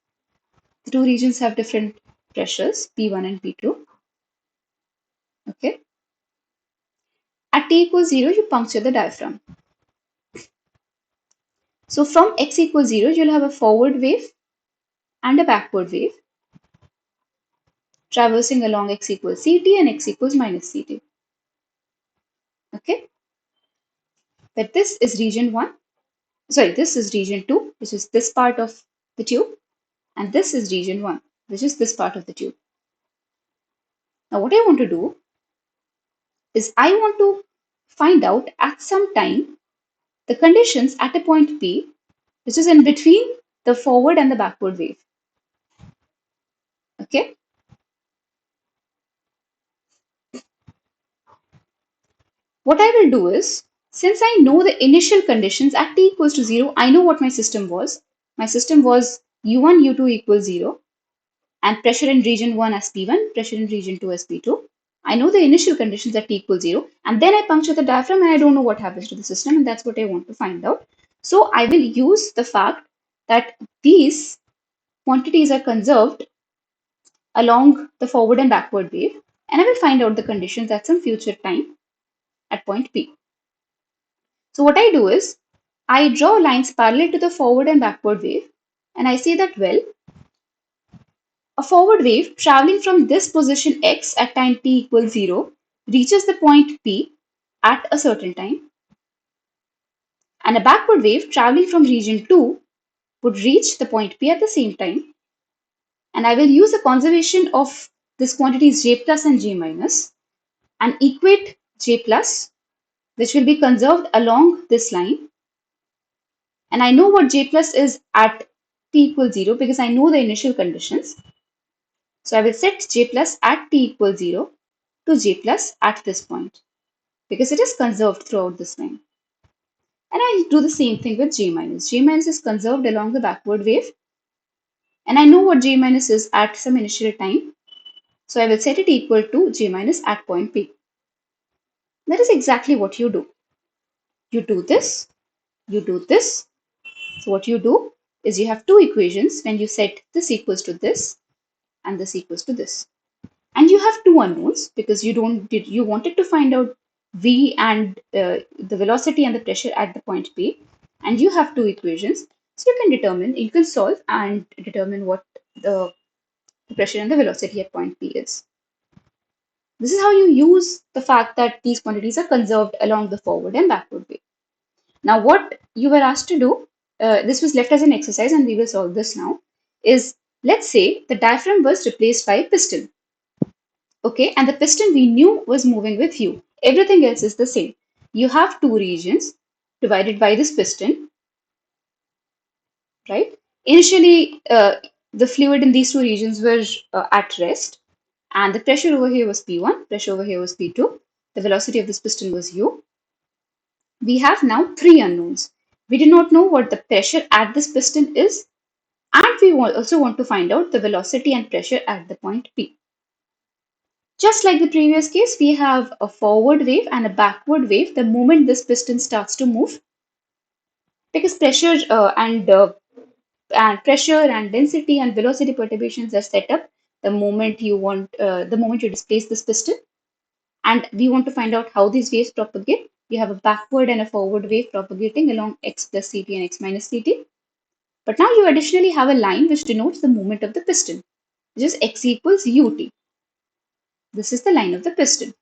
The two regions have different pressures, P1 and P2. Okay. At t equals 0, you puncture the diaphragm. So from x equals 0, you'll have a forward wave and a backward wave traversing along x equals ct and x equals minus ct. Okay. But this is region 1. Sorry, this is region 2, which is this part of the tube. And this is region 1, which is this part of the tube. Now what I want to do is I want to find out at some time the conditions at a point P, which is in between the forward and the backward wave. Okay. What I will do is, since I know the initial conditions at t equals to 0, I know what my system was. My system was u1, u2 equals 0, and pressure in region 1 as P1, pressure in region 2 as P2. I know the initial conditions at t equals 0, and then I puncture the diaphragm and I don't know what happens to the system, and that's what I want to find out. So I will use the fact that these quantities are conserved along the forward and backward wave, and I will find out the conditions at some future time at point P. So what I do is, I draw lines parallel to the forward and backward wave, and I say that, well, a forward wave traveling from this position x at time t equals 0 reaches the point P at a certain time, and a backward wave traveling from region 2 would reach the point P at the same time. And I will use a conservation of this quantities j plus and j minus and equate j plus, which will be conserved along this line. And I know what j plus is at t equals 0 because I know the initial conditions. So I will set j plus at t equals 0 to j plus at this point because it is conserved throughout this line. And I do the same thing with j minus. J minus is conserved along the backward wave, and I know what j minus is at some initial time. So I will set it equal to j minus at point P. That is exactly what you do. You do this, you do this. So what you do is you have two equations when you set this equals to this and this equals to this. And you have two unknowns because you wanted to find out v and the velocity and the pressure at the point P, and you have two equations. So you can solve and determine what the pressure and the velocity at point P is. This is how you use the fact that these quantities are conserved along the forward and backward way. Now, what you were asked to do, this was left as an exercise and we will solve this now, is let's say the diaphragm was replaced by a piston. Okay, and the piston we knew was moving with u. Everything else is the same. You have two regions divided by this piston, right? Initially, the fluid in these two regions were at rest, and the pressure over here was P1, pressure over here was P2, the velocity of this piston was u. We have now three unknowns. We do not know what the pressure at this piston is, and we also want to find out the velocity and pressure at the point P. Just like the previous case, we have a forward wave and a backward wave the moment this piston starts to move, because pressure and density and velocity perturbations are set up the moment you displace this piston, and we want to find out how these waves propagate. You have a backward and a forward wave propagating along x plus ct and x minus ct. But now you additionally have a line which denotes the movement of the piston, which is x equals ut. This is the line of the piston.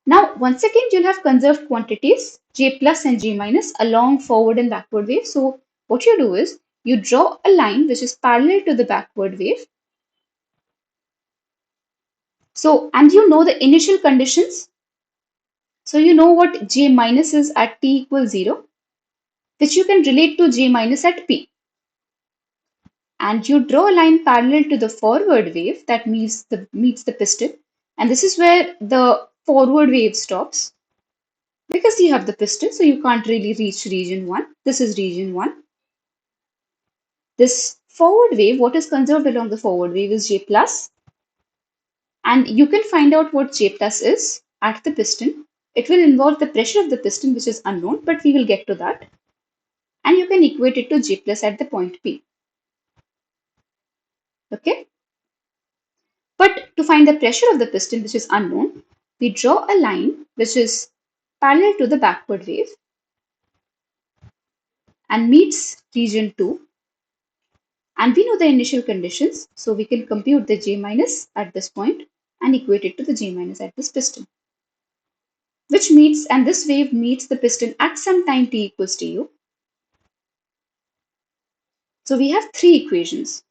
Now, once again, you'll have conserved quantities j plus and j minus along forward and backward wave. So what you do is you draw a line which is parallel to the backward wave. So, and you know the initial conditions. So you know what j minus is at t equals 0, which you can relate to j minus at p. And you draw a line parallel to the forward wave that meets the piston. And this is where the forward wave stops. Because you have the piston, so you can't really reach region 1. This is region 1. This forward wave, what is conserved along the forward wave is J plus. And you can find out what J plus is at the piston. It will involve the pressure of the piston, which is unknown, but we will get to that. And you can equate it to J plus at the point P. Okay? But to find the pressure of the piston, which is unknown, we draw a line which is parallel to the backward wave and meets region 2. And we know the initial conditions, so we can compute the J minus at this point and equate it to the J minus at this piston, which meets, and this wave meets the piston at some time t equals to u. So we have three equations.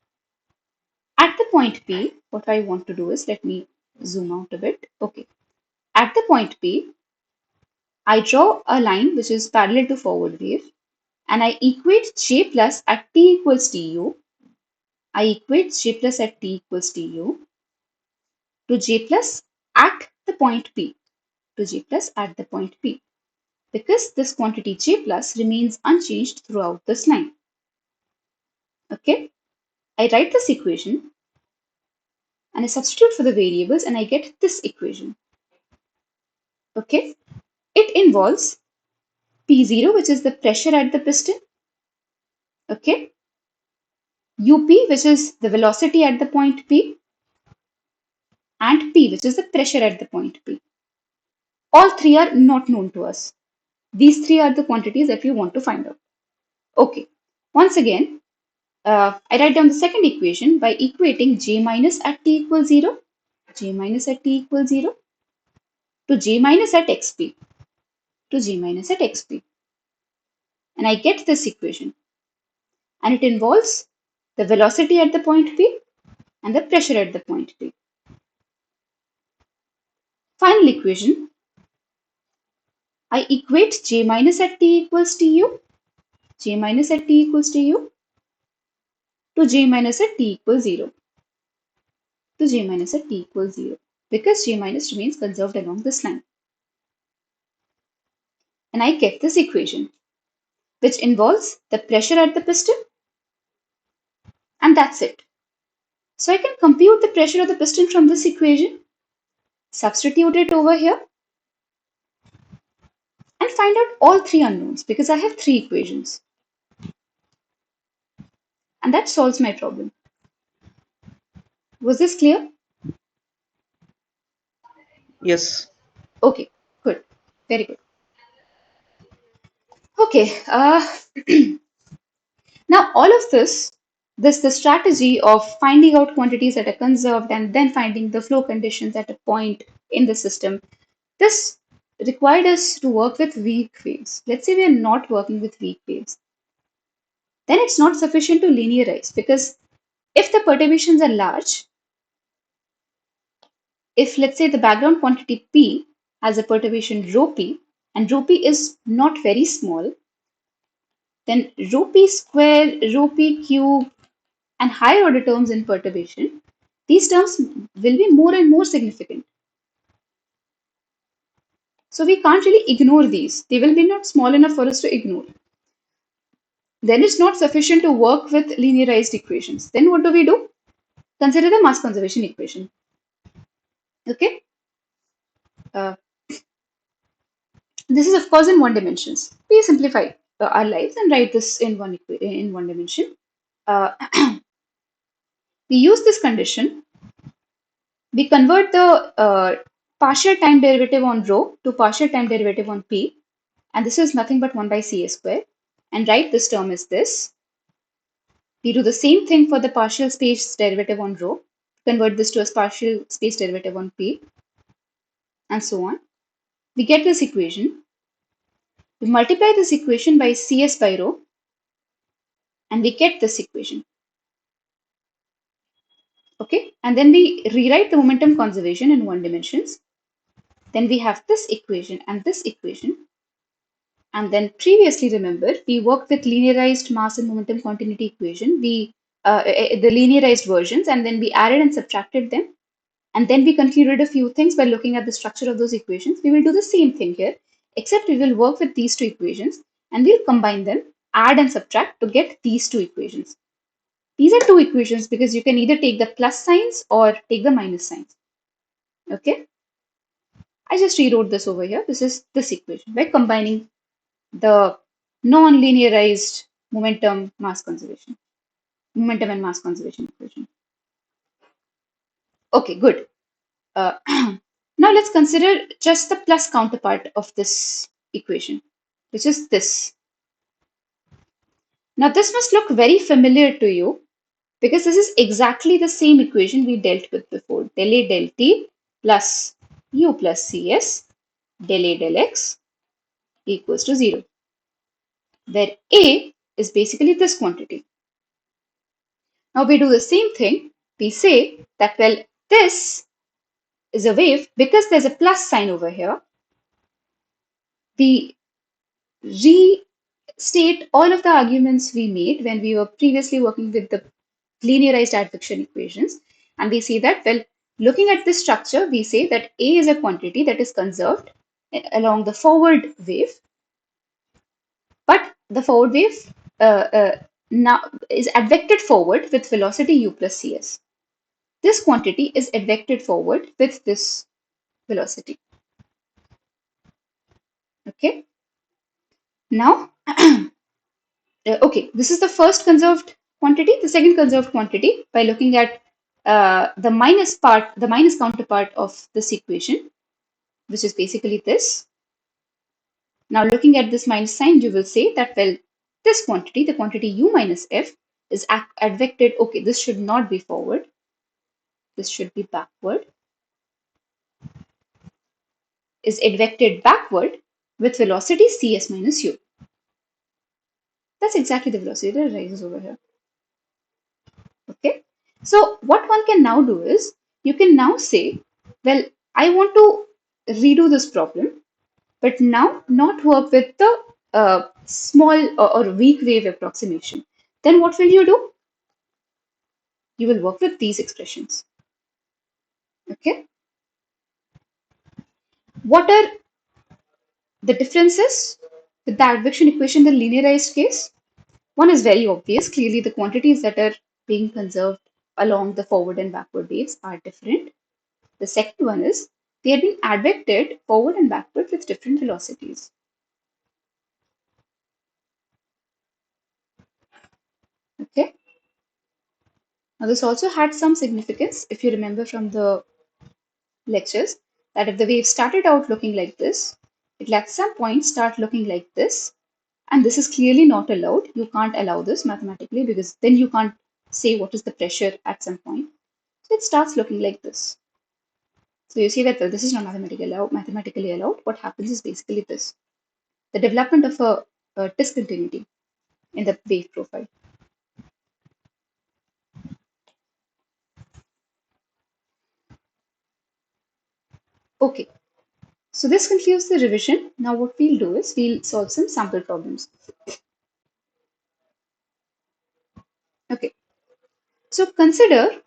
At the point P, what I want to do is, let me zoom out a bit. Okay. At the point P, I draw a line which is parallel to forward wave and I equate J plus at t equals to u. I equate J plus at t equals to u to J plus at the point P. To J plus at the point P, because this quantity J plus remains unchanged throughout this line. Okay, I write this equation and I substitute for the variables and I get this equation. Okay, it involves P0, which is the pressure at the piston, okay, UP, which is the velocity at the point P, and P, which is the pressure at the point P. All three are not known to us. These three are the quantities that we want to find out. Okay, once again, I write down the second equation by equating J minus at t equals 0, J minus at t equals 0 to J minus at xp, to J minus at xp. And I get this equation. And it involves the velocity at the point P and the pressure at the point P. Final equation, I equate J minus at t equals tu, J minus at t equals tu to J minus at t equals 0, to J minus at t equals 0, because J minus remains conserved along this line. And I get this equation, which involves the pressure at the piston, and that's it. So I can compute the pressure of the piston from this equation, substitute it over here, and find out all three unknowns because I have three equations. And that solves my problem. Was this clear? Yes. Okay, good. Very good. Okay, now all of this the strategy of finding out quantities that are conserved and then finding the flow conditions at a point in the system, this required us to work with weak waves. Let's say we are not working with weak waves. Then it's not sufficient to linearize because if the perturbations are large, if let's say the background quantity P has a perturbation rho P and rho P is not very small, then rho P square, rho P cube, and higher order terms in perturbation, these terms will be more and more significant. So we can't really ignore these. They will be not small enough for us to ignore. Then it's not sufficient to work with linearized equations. Then what do? Consider the mass conservation equation. Okay. Uh, this is of course in one dimensions. We simplify our lives and write this in one dimension. Uh, we use this condition. We convert the partial time derivative on rho to partial time derivative on p, and this is nothing but 1 by ca square. And write this term as this. We do the same thing for the partial space derivative on rho, convert this to a partial space derivative on p, and so on. We get this equation. We multiply this equation by cs by rho, and we get this equation. Okay, and then we rewrite the momentum conservation in one dimensions. Then we have this equation and this equation. And then previously, remember, we worked with linearized mass and momentum continuity equation. The linearized versions, and then we added and subtracted them. And then we concluded a few things by looking at the structure of those equations. We will do the same thing here, except we will work with these two equations and we'll combine them, add and subtract to get these two equations. These are two equations because you can either take the plus signs or take the minus signs. Okay. I just rewrote this over here. This is this equation by combining the non-linearized momentum and mass conservation equation. Okay, good. Uh, now let's consider just the plus counterpart of this equation, which is this. Now this must look very familiar to you because this is exactly the same equation we dealt with before. Del A del T plus U plus CS del A del X equals to 0, where A is basically this quantity. Now we do the same thing. We say that, well, this is a wave because there's a plus sign over here. We restate all of the arguments we made when we were previously working with the linearized advection equations. And we see that, well, looking at this structure, we say that A is a quantity that is conserved along the forward wave. But the forward wave now is advected forward with velocity u plus cs. this quantity is advected forward with this velocity. Okay. Now, okay, this is the first conserved quantity. The second conserved quantity, by looking at the minus part, the minus counterpart of this equation, which is basically this. Now, looking at this minus sign, you will say that, well, this quantity, the quantity u minus f, is advected. Okay, this should not be forward. This should be backward. Is advected backward with velocity cs minus u. That's exactly the velocity that arises over here. Okay. So what one can now do is, you can now say, well, I want to redo this problem, but now not work with the small or weak wave approximation. Then what will you do? You will work with these expressions. Okay. What are the differences with the advection equation, the linearized case? One is very obvious. Clearly, the quantities that are being conserved along the forward and backward waves are different. The second one is, they are being advected forward and backward with different velocities. Okay. Now, this also had some significance, if you remember from the lectures, that if the wave started out looking like this, it will at some point start looking like this, and this is clearly not allowed. You can't allow this mathematically, because then you can't say what is the pressure at some point. So it starts looking like this. So you see that, well, this is not mathematically allowed. What happens is basically this: the development of a discontinuity in the wave profile. Okay, so this concludes the revision. Now what we'll do is, we'll solve some sample problems. Okay, so consider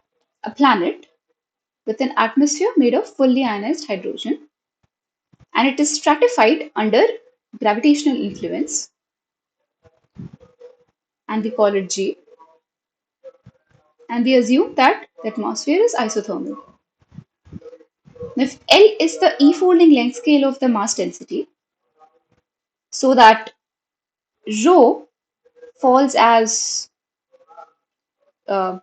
a planet with an atmosphere made of fully ionized hydrogen, and it is stratified under gravitational influence, and we call it G, and we assume that the atmosphere is isothermal. Now, if L is the E-folding length scale of the mass density, so that rho falls as uh,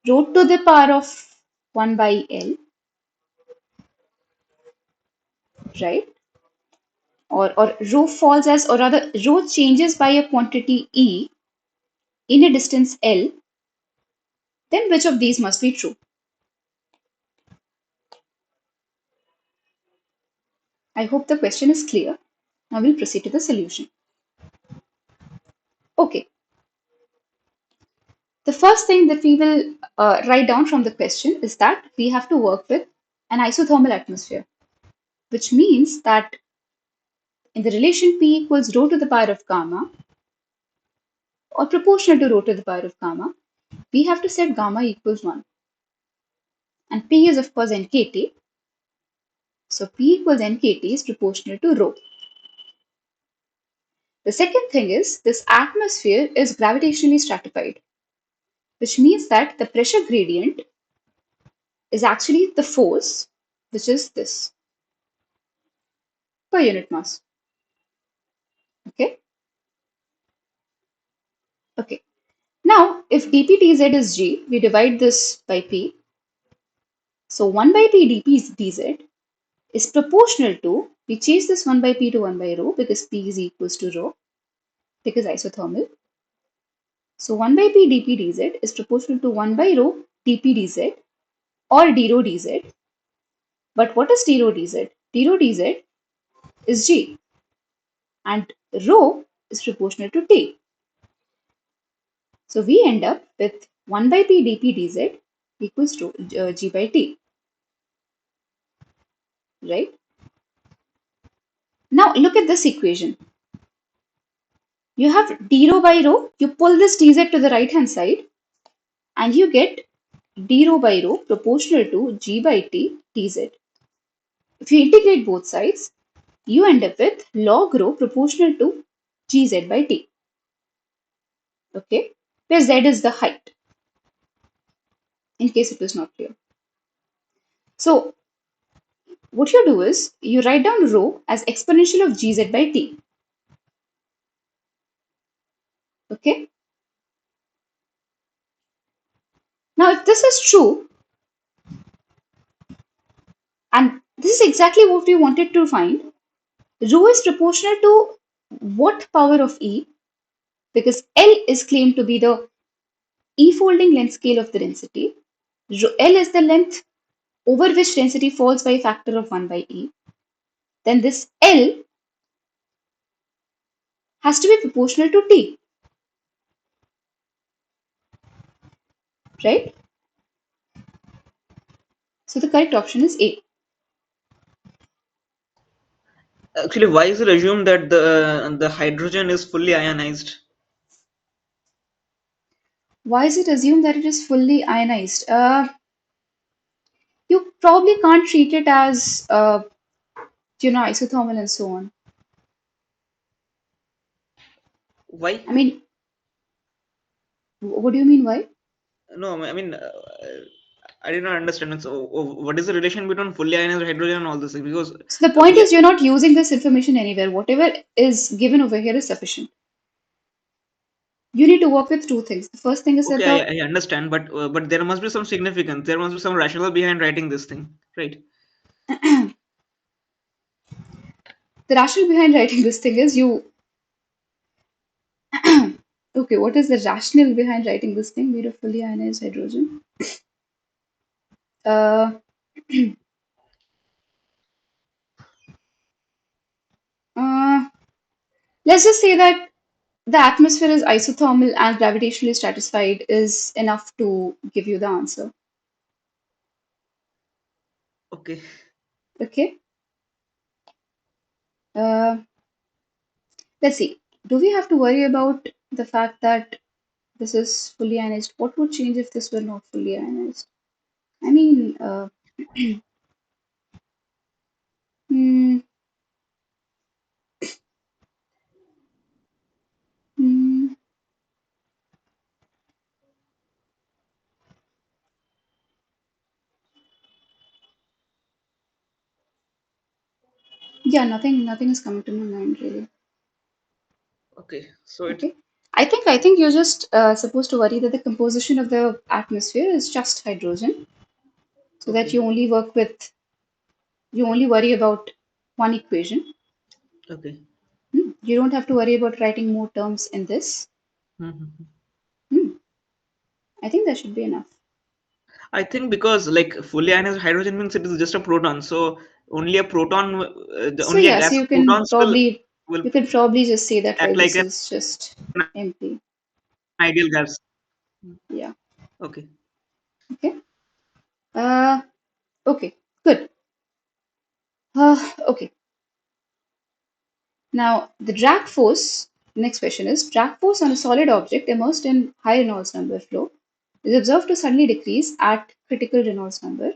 rho to the power of 1 by L, right? Or rho falls as, or rather, rho changes by a quantity E in a distance L, then which of these must be true? I hope the question is clear. Now we'll proceed to the solution. Okay, the first thing that we will write down from the question is that we have to work with an isothermal atmosphere, which means that in the relation P equals rho to the power of gamma, or proportional to rho to the power of gamma, we have to set gamma equals 1. And P is of course nkt, so P equals nkt is proportional to rho. The second thing is, this atmosphere is gravitationally stratified, which means that the pressure gradient is actually the force, which is this, per unit mass. Okay? Okay. Now, if dp/dz is g, we divide this by p. So 1 by p dp/dz is proportional to, we change this 1 by p to 1 by rho, because p is equals to rho, because isothermal. So 1 by p dp/dz is proportional to 1 by rho dp/dz, or d rho dz. But what is d rho dz? D rho dz is g, and rho is proportional to t. So we end up with 1 by p dp/dz equals to g by t, right? Now look at this equation. You have d rho by rho, you pull this dz to the right hand side, and you get d rho by rho proportional to g by t dz. If you integrate both sides, you end up with log rho proportional to gz by t, okay, where z is the height. in case it was not clear. So what you do is you write down rho as exponential of gz by t. Okay. Now if this is true, and this is exactly what we wanted to find, rho is proportional to what power of E, because L is claimed to be the E folding length scale of the density. L is the length over which density falls by a factor of 1 by E. Then this L has to be proportional to T, right? So the correct option is A. Actually, why is it assumed that the hydrogen is fully ionized? Why is it assumed that it is fully ionized? You probably can't treat it as, isothermal and so on. Why? I mean, what do you mean why? No, I mean, I did not understand. So, what is the relation between fully ionized hydrogen and all this? Because So the point we, is you're not using this information anywhere. Whatever is given over here is sufficient. You need to work with two things. The first thing is that okay, the I understand, but there must be some significance. There must be some rationale behind writing this thing, right? the rationale behind writing this thing is you okay, what is the rationale behind writing this thing made of fully ionized hydrogen? Uh, uh, let's just say that the atmosphere is isothermal and gravitationally stratified is enough to give you the answer. Okay. Okay. Uh, let's see. Do we have to worry about the fact that this is fully ionized? What would change if this were not fully ionized? I mean, hmm, hmm, yeah, nothing is coming to my mind really. Okay. So it. Okay. I think you're just supposed to worry that the composition of the atmosphere is just hydrogen, so that Okay. you only worry about one equation. Okay. You don't have to worry about writing more terms in this. Mhm. Hmm. I think that should be enough. I think because like fully ionized hydrogen means it is just a proton, so only a proton, So only a yeah, so gas of protons will you can probably just say that, act well, like this an is just empty. ideal gas. Yeah. Okay. Okay. Uh. Okay. Good. Okay. Now the drag force. Next question is drag force on a solid object immersed in high Reynolds number flow is observed to suddenly decrease at critical Reynolds number.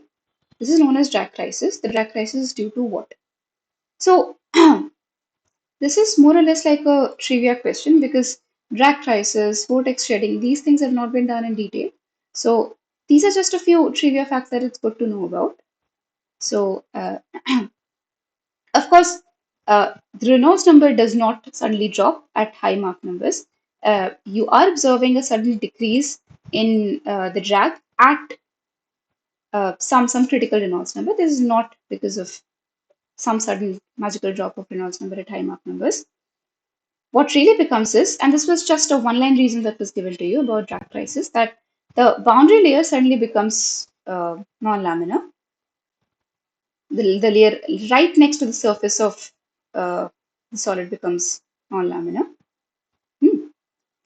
This is known as drag crisis. The drag crisis is due to what? So this is more or less like a trivia question because drag crisis, vortex shedding, these things have not been done in detail. So these are just a few trivia facts that it's good to know about. So of course, the Reynolds number does not suddenly drop at high Mach numbers. You are observing a sudden decrease in the drag at some critical Reynolds number. This is not because of some sudden magical drop of Reynolds number at high Mach numbers. What really becomes is, and this was just a one-line reason that was given to you about drag crisis, that the boundary layer suddenly becomes non-laminar. The layer right next to the surface of the solid becomes non-laminar. Hmm.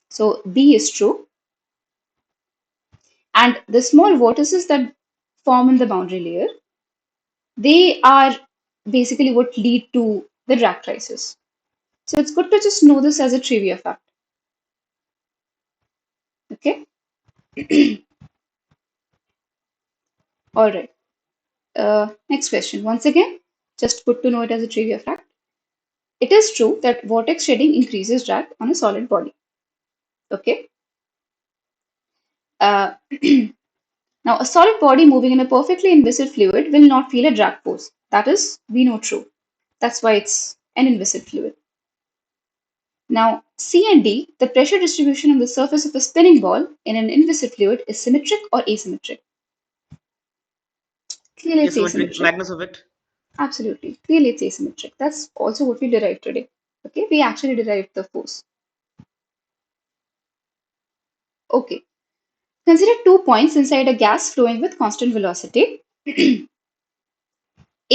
So B is true. And the small vortices that form in the boundary layer, they are basically what lead to the drag crisis. So it's good to just know this as a trivia fact. Okay. All right. Next question. Once again, just good to know it as a trivia fact. It is true that vortex shedding increases drag on a solid body. Okay. Uh, Now, a solid body moving in a perfectly inviscid fluid will not feel a drag force. That is, we know true. That's why it's an inviscid fluid. Now, C and D, the pressure distribution on the surface of a spinning ball in an inviscid fluid is symmetric or asymmetric. Clearly, it's Asymmetric asymmetric. Magnus effect. Absolutely. Clearly, it's asymmetric. That's also what we derived today. Okay, we actually derived the force. Okay, consider 2 points inside a gas flowing with constant velocity. A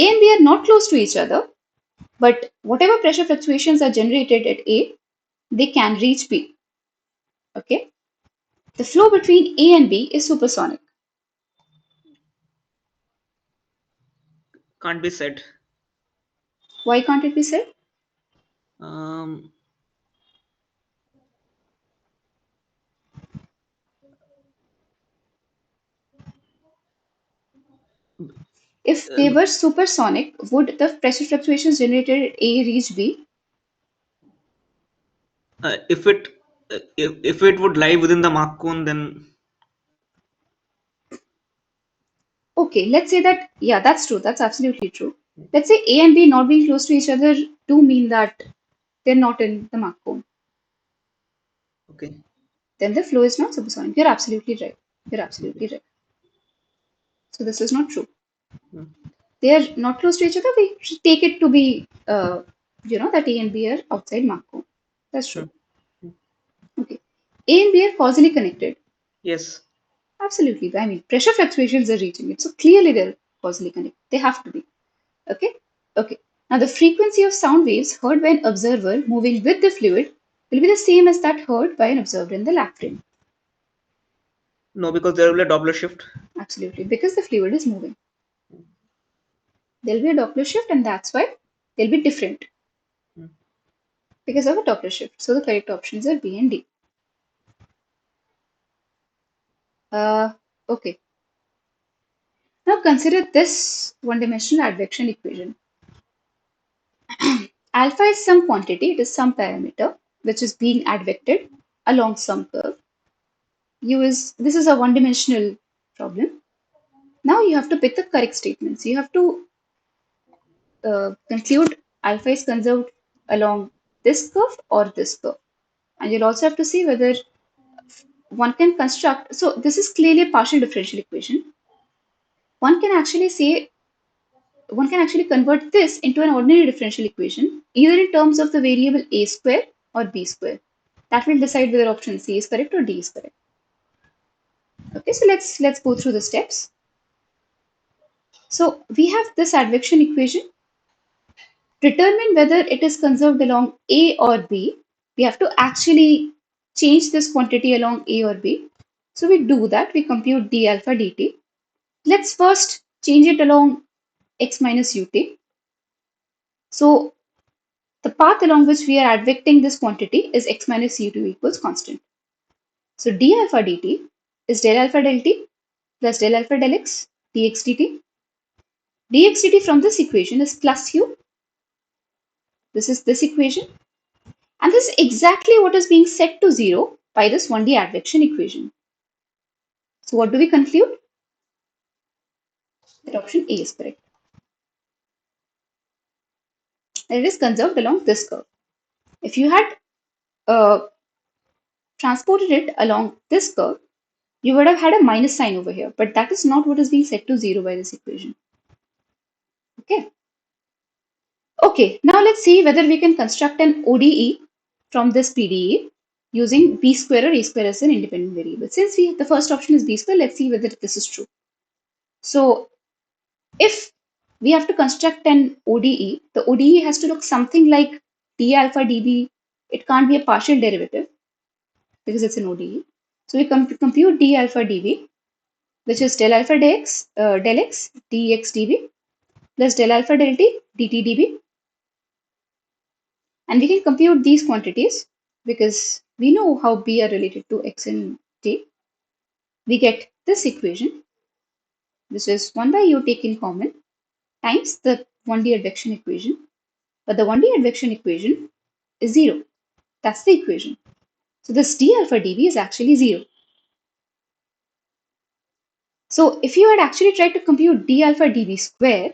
and B are not close to each other, but whatever pressure fluctuations are generated at A, they can reach B. Okay, the flow between A and B is supersonic. Can't be said. Why can't it be said? Um, If they uh, were supersonic, would the pressure fluctuations generated at A reach B? if it if it would lie within the Mach cone, then Okay, let's say that, yeah, that's true. That's absolutely true. Let's say A and B not being close to each other do mean that they're not in the Mach cone. okay. Then the flow is not supersonic. You're absolutely right. You're absolutely right. So this is not true. Hmm, They are not close to each other. We should take it to be, that A and B are outside Mach cone. That's hmm, true. hmm. Okay. A and B are causally connected. Yes. Absolutely. I mean, pressure fluctuations are reaching it. So clearly they're causally connected. They have to be. Okay. Okay. Now the frequency of sound waves heard by an observer moving with the fluid will be the same as that heard by an observer in the lab frame. No, because there will be a Doppler shift. Absolutely. Because the fluid is moving. There'll be a Doppler shift and that's why they'll be different Hmm. because of a Doppler shift. So the correct options are B and D. Okay. Now consider this one-dimensional advection equation. Alpha is some quantity, it is some parameter which is being advected along some curve. This is a one-dimensional problem. Now you have to pick the correct statements. You have to conclude alpha is conserved along this curve or this curve. And you'll also have to see whether one can construct, so this is clearly a partial differential equation. One can actually say, one can actually convert this into an ordinary differential equation, either in terms of the variable a square or b square. That will decide whether option C is correct or D is correct. Okay, so let's go through the steps. So we have this advection equation. Determine whether it is conserved along A or B. We have to actually change this quantity along A or B. So we do that. We compute d alpha dt. Let's first change it along x minus ut. So the path along which we are advecting this quantity is x minus u2 equals constant. So d alpha dt is del alpha del t plus del alpha del x dx dt. dx dt from this equation is plus u. This is this equation. And this is exactly what is being set to 0 by this 1D advection equation. So what do we conclude? That option A is correct. And it is conserved along this curve. If you had uh, transported it along this curve, you would have had a minus sign over here. But that is not what is being set to 0 by this equation. Okay. Okay, now let's see whether we can construct an ODE from this PDE using b square or a square as an independent variable. Since the first option is b square, let's see whether this is true. So if we have to construct an ODE, the ODE has to look something like d alpha dB. It can't be a partial derivative because it's an ODE. So we compute d alpha dB, which is del alpha del x dx dB plus del alpha del t dt dB. And we can compute these quantities because we know how b are related to x and t. We get this equation, which is 1 by u taken common times the 1D advection equation. But the 1D advection equation is 0. That's the equation. So this d alpha dB is actually 0. So if you had actually tried to compute d alpha dv square,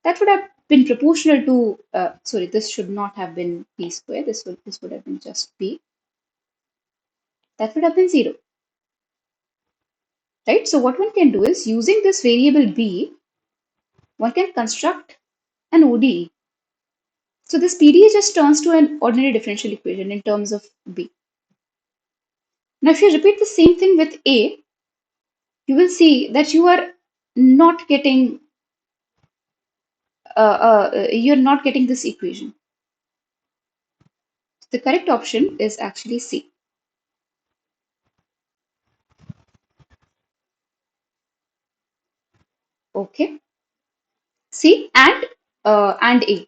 that would have been proportional to, sorry, this should not have been b square. This would have been just b. That would have been 0, right? So what one can do is, using this variable b, one can construct an ODE. So this PDE just turns to an ordinary differential equation in terms of b. Now if you repeat the same thing with a, you will see that not getting you're not getting this equation. The correct option is actually C. Okay, C and A.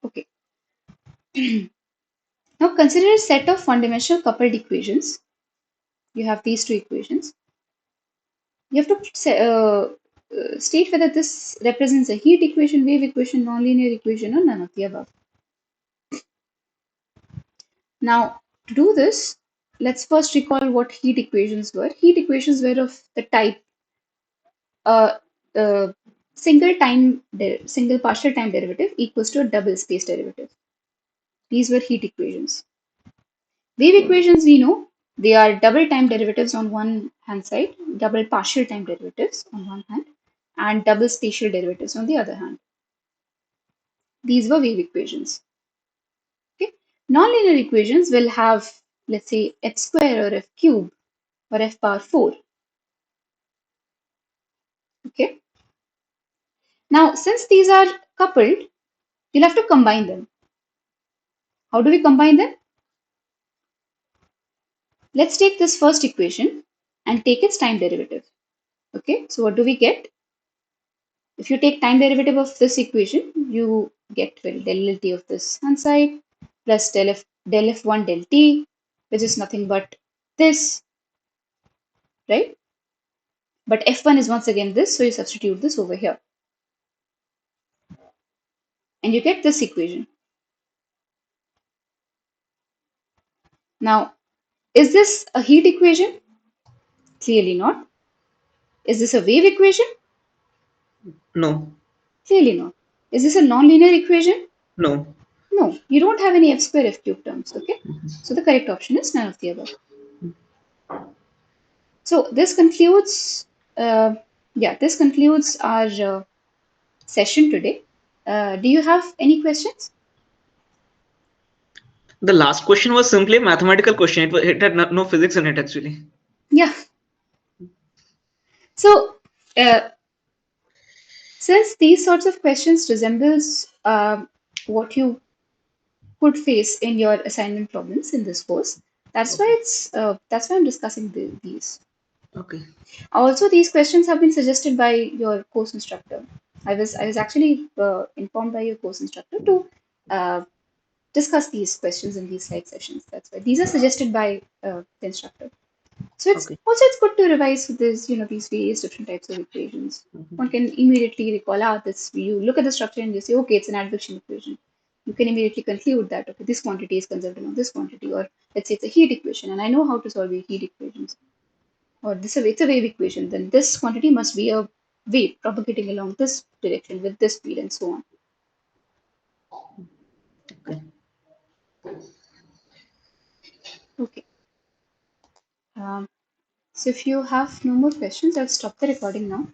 Okay. Now consider a set of one-dimensional coupled equations. You have these two equations. You have to state whether this represents a heat equation, wave equation, nonlinear equation, or none of the above. Now, to do this, let's first recall what heat equations were. Heat equations were of the type uh, uh, single partial time derivative equals to a double space derivative. These were heat equations. Wave equations, we know they are double time derivatives on one hand side, double partial time derivatives on one hand, and double spatial derivatives on the other hand. These were wave equations. Okay. Nonlinear equations will have, let's say, f square or f cube or f power 4. Okay. Now, since these are coupled, you'll have to combine them. How do we combine them? Let's take this first equation and take its time derivative. Okay, so what do we get? If you take time derivative of this equation, you get, well, del L t of this hand side plus del f1 del t, which is nothing but this, right? But f1 is once again this, so you substitute this over here and you get this equation. Now, is this a heat equation? Clearly not. Is this a wave equation? No. Clearly not. Is this a nonlinear equation? No. No, you don't have any f square f cube terms, okay? So the correct option is none of the above. So this concludes, this concludes our session today. Do you have any questions? The last question was simply a mathematical question. It had no physics in it actually. Yeah. So uh, since these sorts of questions resembles what you could face in your assignment problems in this course, Okay. that's why I'm discussing these. Okay. Also, these questions have been suggested by your course instructor. I was actually informed by your course instructor to uh, discuss these questions in these slide sessions. That's why these are suggested by the instructor. So Okay. it's good to revise this, these various different types of equations. One can immediately recall, this you look at the structure and you say, okay, it's an advection equation. You can immediately conclude that, okay, this quantity is conserved along this quantity, or let's say it's a heat equation, and I know how to solve a heat equations, or this it's a wave equation. Then this quantity must be a wave propagating along this direction with this speed, and so on. Okay. Okay. Um, so if you have no more questions, I'll stop the recording now.